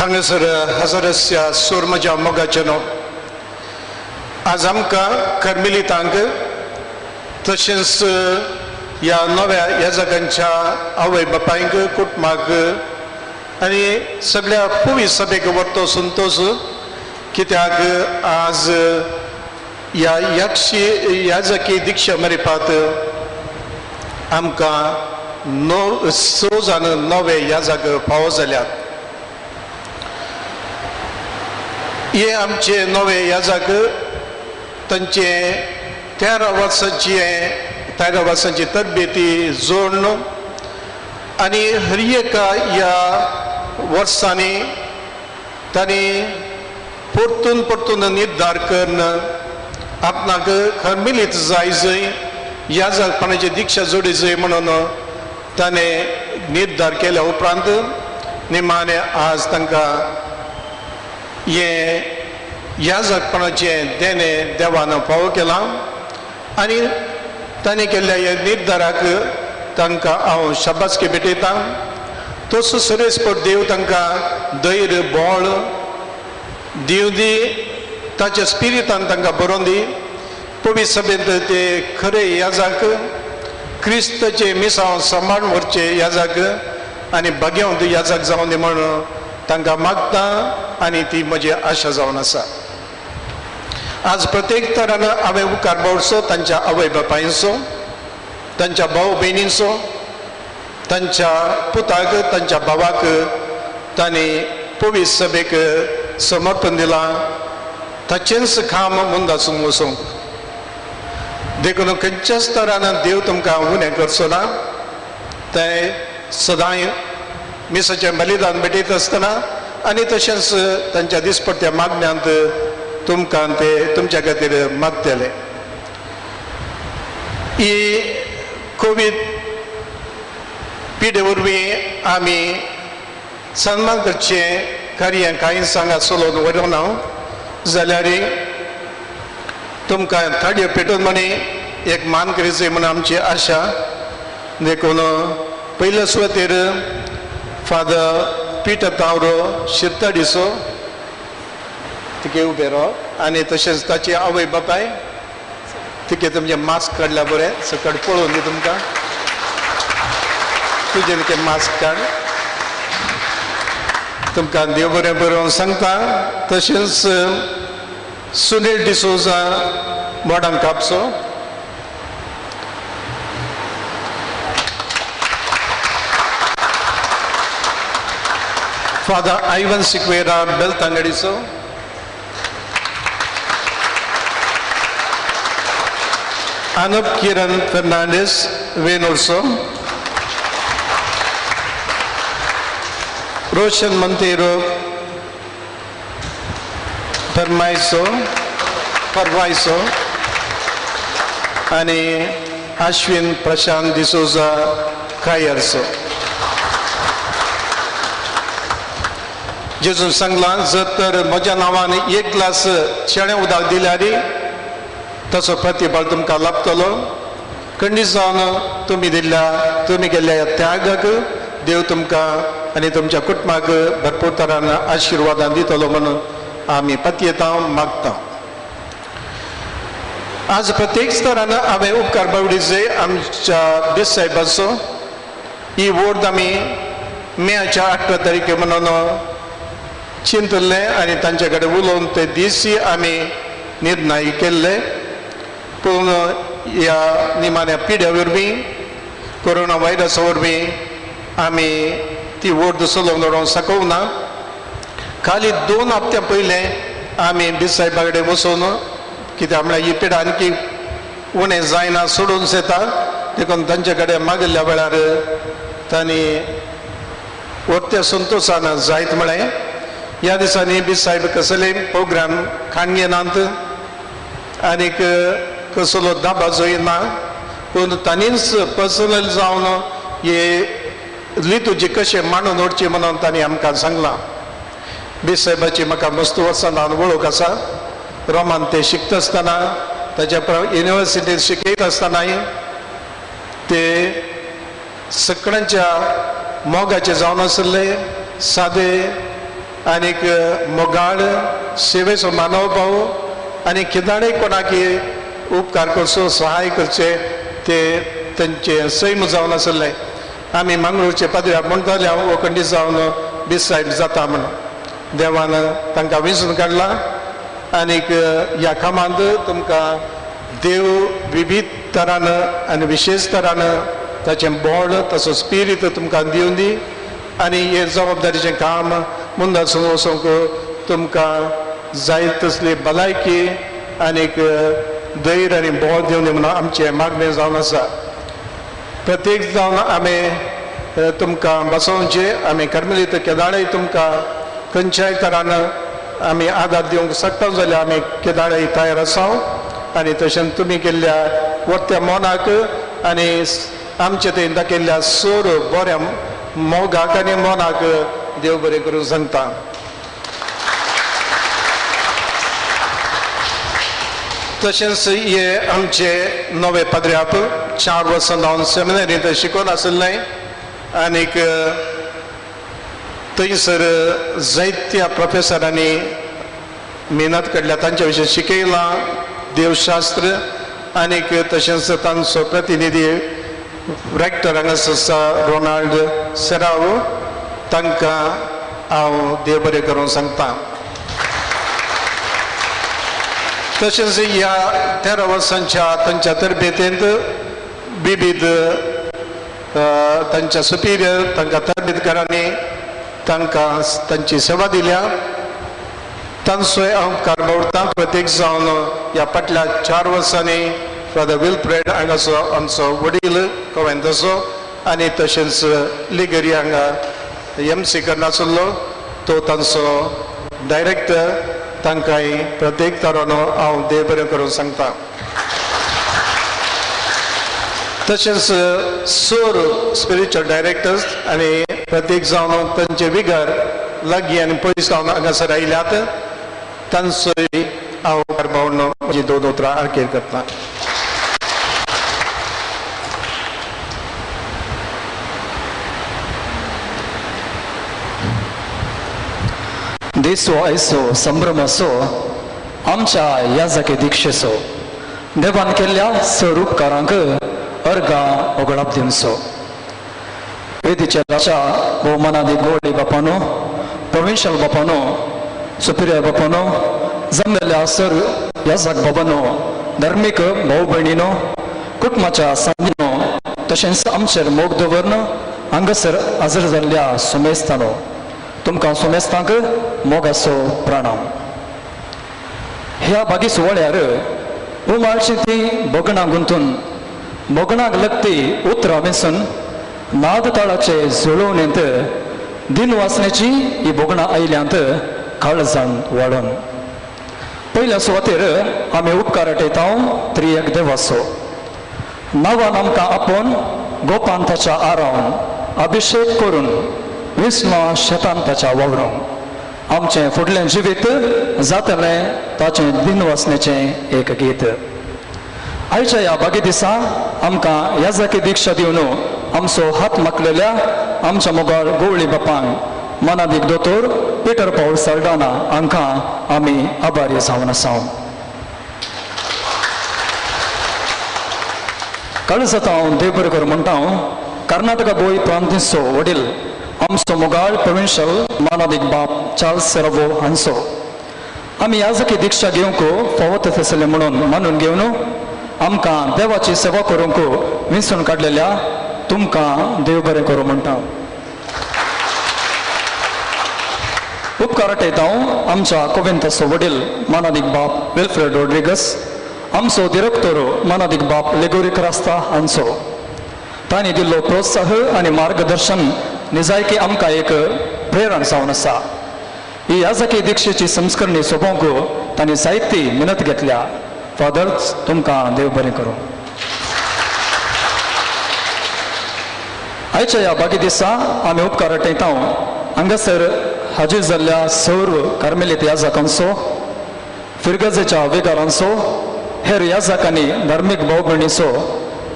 हांगासर हजाराच्या सोरमाच्या मोगाचे न्हू. आज आमकां कर्मेलितांक तशेंच ह्या नव्या याजकांच्या आवय बापायक, कुटुंबाक आनी सगळ्या पुवी सभेक व्हरतो संतोश. कित्याक आज ह्या याजकी दिक्षा मारिपात आमकां 6 जाण नवे याजक फावो जाल्यात. हे आमचे नवे याजक तांचे 13 वर्सांची तरबेती जोडन आनी हर एका ह्या वर्सांनी तांणी परतून निर्धार करून आपणाक कर्मेलीत जाय याजकपणाची दिक्षा जोडी जाय म्हणून ताणें निर्धार केल्या उपरांत निमाणे आज तांकां हे याजकपणाचें देणें देवान फावो केलां. आनी ताणें केल्ल्या ह्या निर्धाराक तांकां हांव शाबासकी भेटयतां. तसो सरेस्पर देव तांकां धैर्य बोळ दिवं दी. ताच्या स्पिरितान तांकां बरोवन दी. पवित्र सभेंत ते खरे याजक, क्रिस्ताचे मिसांव सांबाळून व्हरचे याजक आनी भाग्यवंत याजक जावं दी म्हणून तांकां मागता आनी ती म्हजी आशा जावन आसा. आज प्रत्येक तरान हांवें उपकार बावडचो तांच्या आवय बापायचो, तांच्या भाव भयणींचो, तांच्या पुताक, तांच्या भावाक तांणी पवित्र सभेक समर्पण दिलां. ताचेंच काम मुंदासून वचूंक देखून खंयच्याच तरान देव तुमकां उणें करचो ना. तें सदांय मिसाचें बलिदान भेटयत आसतना आनी तशेंच तांच्या दिसपट्ट्या मागण्यांत तुमकां ते तुमच्या खातीर मागतले. ही कोवीड पिडे वरवीं आमी सन्मान करचें कार्य कांय सांगा चलोवन व्हरोन हांव जाल्यार तुमकां थाडयो पेटोवन म्हणी एक मान करीत जाय म्हणून आमची आशा. देखून पयल्या सुवातेर फादर पीठ तावरो शिरता दिसो तिके उबे राव आनी तशेंच ताची आवय बापाय तिके तुमचे मास्क काडल्या बरें सकट पळोवन दी तुमकां तुजें तिके मास्क काड तुमकां देव बरें बरोवन सांगता तशेंच Sunil D'Souza मोडान कापसो Father Ivan Siqueira Beltangadiso, Anup Kiran Fernandez Venurso, Roshan Montero Parvaiso, आणि Ashwin Prashant D'Souza Kayarso. जेजून सांगला जर तर म्हज्या नांवान एक ग्लास शेळें उदक दिल्यार तसो प्रतिफळ तुमकां लाभतलो खंडीत जावन तुमी गेल्ल्या ह्या त्यागाक देव तुमकां आनी तुमच्या कुटुंबाक भरपूर तरान आशिर्वादां दितलो म्हणून आमी पतयेता मागता. आज प्रत्येक स्तरान हांवें उपकार बावडीचे आमच्या बेस साहेबाचो ही वोर्ड आमी मेच्या 18 तारीख म्हणून चिंतले आनी तांचे कडेन उलोवन ते दिसी आमी निर्णय केल्ले पूण ह्या निमाण्या पिड्या वरवीं कोरोना व्हायरसा वरवीं आमी ती वोर्ड चलोवन सकवना. खाली 2 हप्त्या पयले आमी डी साहेबा कडेन वचून कित्याक म्हळ्यार ही पिडा आनकी उणें जायना सोडून येता देखून तांचे कडेन मागिल्ल्या वेळार तांणी वरत्या संतोशान जायत म्हळें. ह्या दिसांनी बी साहेब कसले प्रोग्राम खाणगेनात आनीक कसलो दाबाजो ना पूण तांणीच पर्सनल जावन हे लितूजी कशें मांडून उडची म्हणून तांणी आमकां सांगलां. बी साहेबाची म्हाका मस्त वर्सां वळख आसा. रोमान ते शिकता आसतना ताच्या युनिवर्सिटींत शिकयत आसतनाय ते सगळ्यांच्या मोगाचे जावन आसले सादे आनीक मोगाळ सेवेचो मानव भाव आनी किदाडे कोणाकी उपकार करचो सहाय करचे ते तांचे सैम जावन आसले. आमी मंगळूरचे पाद्र्याक म्हणटाले हांव वखंडी जावन बी साहेब जाता म्हणून देवान तांकां विंचून काडला आनीक ह्या कामांत तुमकां देव विविध तरान आनी विशेश तरान ताचें बळ ताचो स्पिरीट तुमकां दिवन दी आनी हे जबाबदारीचें काम मुंदासून वचूंक तुमकां जाय तसली भलायकी आनीक धैर्य आनी बळ दिवन दी म्हणून आमचें मागणें जावन आसा. प्रत्येक जावन आमी तुमकां बसोवचें आमी कर्मलीत केदाळय तुमकां खंयच्याय तरान आमी आदार दिवंक शकता जाल्यार आमी केदाळय तयार आसा आनी तशेंच तुमी केल्ल्या वर्त्या मोनाक आनी आमचे थंय दाखयल्ल्या सोर बऱ्या मोगाक आनी मोनाक देव बरें करून सांगता. तशेंच हे आमचे नवे पाद्र्याक 4 वर्सां जावन सेमिनारींत शिकोवन आसले आनीक थंयसर जायत्या प्रोफेसरांनी मेहनत काडल्या तांच्या विशीं शिकयलां देवशास्त्र आनीक तशेंच तांचो प्रतिनिधी रेक्टर हांगासर आसा रोनाल्ड सेराव तांकां हांव देव बरें करून सांगता. तशेंच ह्या 13 वर्सांच्या तांच्या तरबेतेंत विविध तांच्या सुपिरियर तांकां तरबेतकारांनी तांकां तांची सेवा दिल्या तांचोय हांव उपकार बावडटा. प्रत्येक जावन ह्या फाटल्या 4 वर्सांनी फादर विल्फ्रेड हांगासो आमचो वडील कॉवेंताचो आनी तशेंच लिगरी हांगा MC करनासलो तो तांचो डायरेक्टर तांकांय प्रत्येक तरानो हांव देव बरें करून सांगता. तशेंच 4 स्पिरिच्युअल डायरेक्टर्स आनी प्रत्येक जावन तांचे विगर लागीं आनी पयस जावन हांगासर आयल्यात तांचोय हांव उपकार बावडून म्हजी 2 उतरां आर्केर करता. देसो आयसो संभ्रम असो आमच्या याजके दिक्षेचो देवान केल्ल्या स्वरूपकारांक अर्गा ओगळाप दिवचो वेदीच्या राजा भोवमानादी गोडी बापानो प्रोविन्शियल बापानो सुपिरियर बापानो जमलेल्या सर याजक बाबानो धर्मीक भाऊ भयणीनो कुटुंबाच्या सांगिनो तशेंच आमचेर मोग दवरन हांगासर हजर जाल्ल्या सुमेस्तानो तुमकां सुमेस्तांक मोगाचो प्रणाम. ह्या बागी सुवाळ्यार उमाळची ती बोगणां गुंतून बोगणाक लगती उतरां वेसून नाद ताळाचे जुळोवणेंत दिन वासनेची ही बोगणां आयल्यांत काळजान वाडोन पयल्या सुवातेर आमी उपकार आटयता त्रियक देवाचो. नांवान आमकां आपोवन गोपान ताच्या आरावन अभिषेक करून विस्मा शेतान ताच्या वावरून आमचें फुडलें जिवीत जातलें ताचें दिन वासनेचें एक गीत. आयच्या ह्या बागी दिसा आमकां याजकी दिक्षा दिवन आमचो हात मागलेल्या आमच्या मोगाळ गवळी बापांक मनादीक दोतोर पिटर पाऊल साल्डाना हांकां आमी आभारी जावन आसा. काळजांत हांव देव बरें कर म्हणटा कर्नाटका गोंय प्रांतीचो वडील आमचो मोगाळ प्रोविन्शियल मानादीक बाप चार्ल्स सेरावो हांचो आमी याजकी दिक्षा घेवंक फावत आसले म्हणून मानून घेवन आमकां देवाची सेवा करूंक विंचून काडलेल्या तुमकां देव बरें करूं म्हणटा. उपकार आटयता आमच्या कोविंताचो वडील मानादीक बाप विल्फ्रेड रॉड्रिगस आमचो डिरेक्टर मानादीक बाप लेगोरी क्रास्ता हांचो तांणी दिल्लो प्रोत्साह आनी मार्गदर्शन निजायकी आमकां एक प्रेरण जावन आसा. ही याजकी दिक्षेची संस्करणी सोपोवंक तांणी जायती मेहनत घेतल्या. फादर्स तुमकां देव बरें करूं. आयच्या ह्या बागी दिसा आमी उपकार आटयता हांगासर हाजीर जाल्ल्या सर्व कार्मेलीत याजकांचो फिरगजेच्या विगारांचो हेर याजकांनी धार्मीक भाव भयणीचो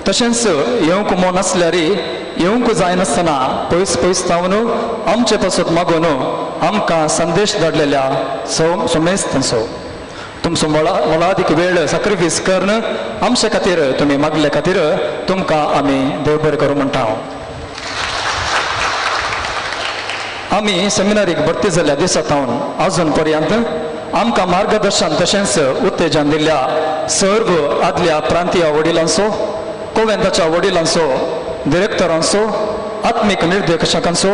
तशेंच येवंक मोन आसल्यार येवंक जायनासतना पयस पयस तावन आमचे पासून मागून आमकां संदेश धाडलेल्या सुमेस्तांचो तुमचो मोलादीक वेळ सॅक्रिफीस करन आमचे खातीर तुमी मागले खातीर तुमकां आमी देव बरें करूं म्हणटा. आमी सेमिनारीक भरती जाल्ल्या दिसा सावन आजून पर्यंत आमकां मार्गदर्शन तशेंच उत्तेजन दिल्ल्या सर्व आदल्या प्रांतीय वडिलांचो कोवेंताच्या वडिलांचो डिरेक्टरांचो आत्मीक निर्देशकांचो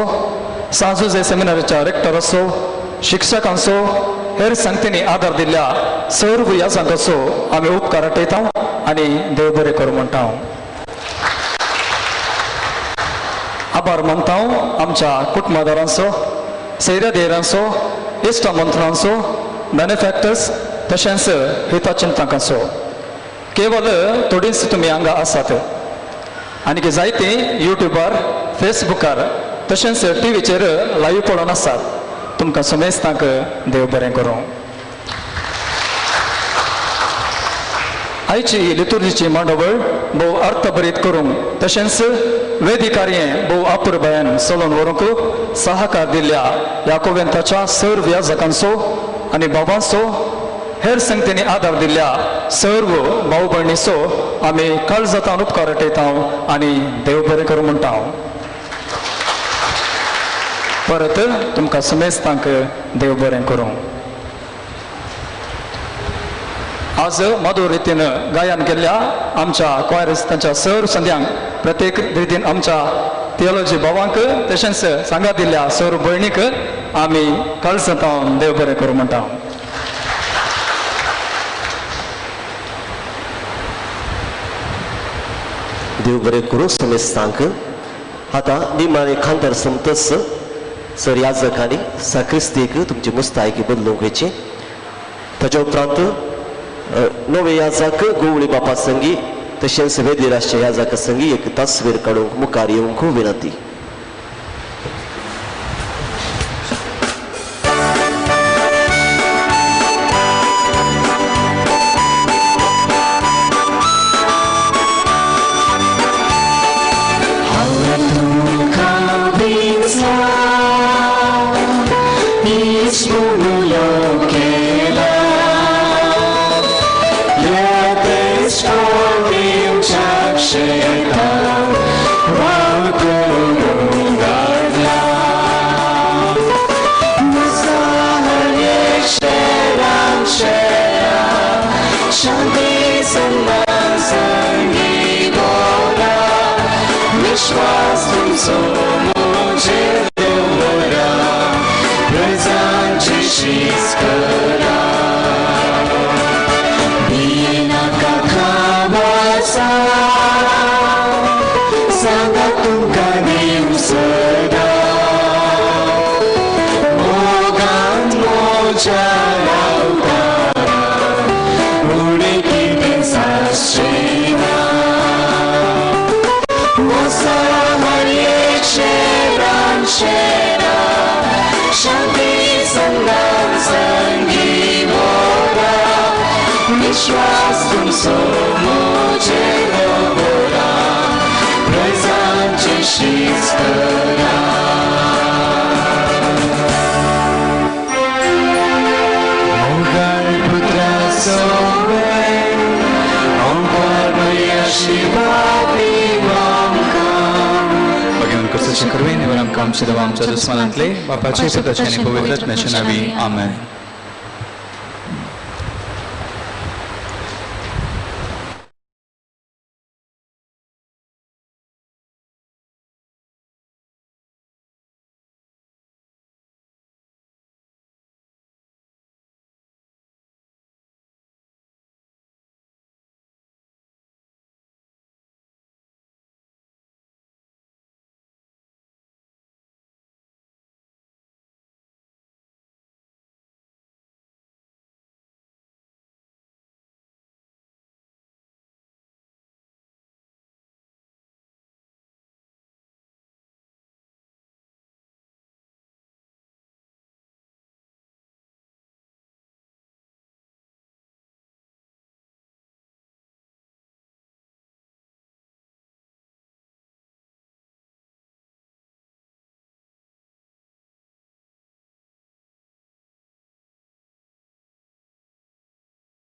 सांजुजे सेमिनारीच्या रेक्टराचो शिक्षकांचो हेर संगतींनी आदार दिल्ल्या सर्व याजकांचो आमी उपकार आटयता आनी देव बरें करूं म्हणटा. आभार मानता आमच्या कुटुंबदारांचो सैर्यादेरांचो इश्ट मंत्रांचो बेनिफॅक्टर्स तशेंच हितचिंतकांचो. केवळ थोडींच तुमी हांगा आसात आनी जायती युट्यूबार फेसबुकार तशेंच टीव्हीचेर लायव्ह पळोवन आसात. तुमकां समेस्तांक देव बरें करूं. आयची लितुर्जीची मांडवळ भोव अर्थभरीत करूंक तशेंच वेदिकार्यें भोव आपुरबायेन चलोवन व्हरूंक सहकार दिल्ल्या ह्या कोवेंताच्या सर्व याजकांचो आनी बाबांचो हेर संगतींनी आदार दिल्ल्या सर्व भाव भयणीचो आमी काळजांतल्यान उपकार आटयता आनी देव बरें करूं म्हणटा. परत तुमकां समेस्तांक देव बरें करूं. आज मधुर रितीन गायन केल्ल्या आमच्या क्वायरिस्तांच्या सर्व संध्यांक प्रत्येक रितीन आमच्या थियोलॉजी भावांक तशेंच सांगात दिल्ल्या सर्व भयणीक आमी काळजांतल्यान देव बरें करूं म्हणटा. देव बरें करूं समेस्तांक. आतां निमाणे खांदार समतस सर याजकांनी साक्रिस्तीक तुमची मुस्तायकी बदलूंक वयची. ताच्या उपरांत नवे याजक गवळी बापा संगी तशेंच वेदिराजच्या याजका संगी एक तस्वीर काडूंक मुखार येवंक विनंती. This moment somodzie dowora, prezancie wszystkara. Bije na kakawasa, sangatunga nie usada. Mogan moja lautara, ureki pensascina. Mosa harieche ranchera, shanti sangam sangivora, vishwastum somoje dovora, prezanche shistara. Mogar putra sobe, onkar Maria Shiva Bagaimana kursa krwi niwaram kam sidawam jadusmanantle, Bapaचे पुत्राचे आणि पवित्र आत्म्याचे नावे आमेन.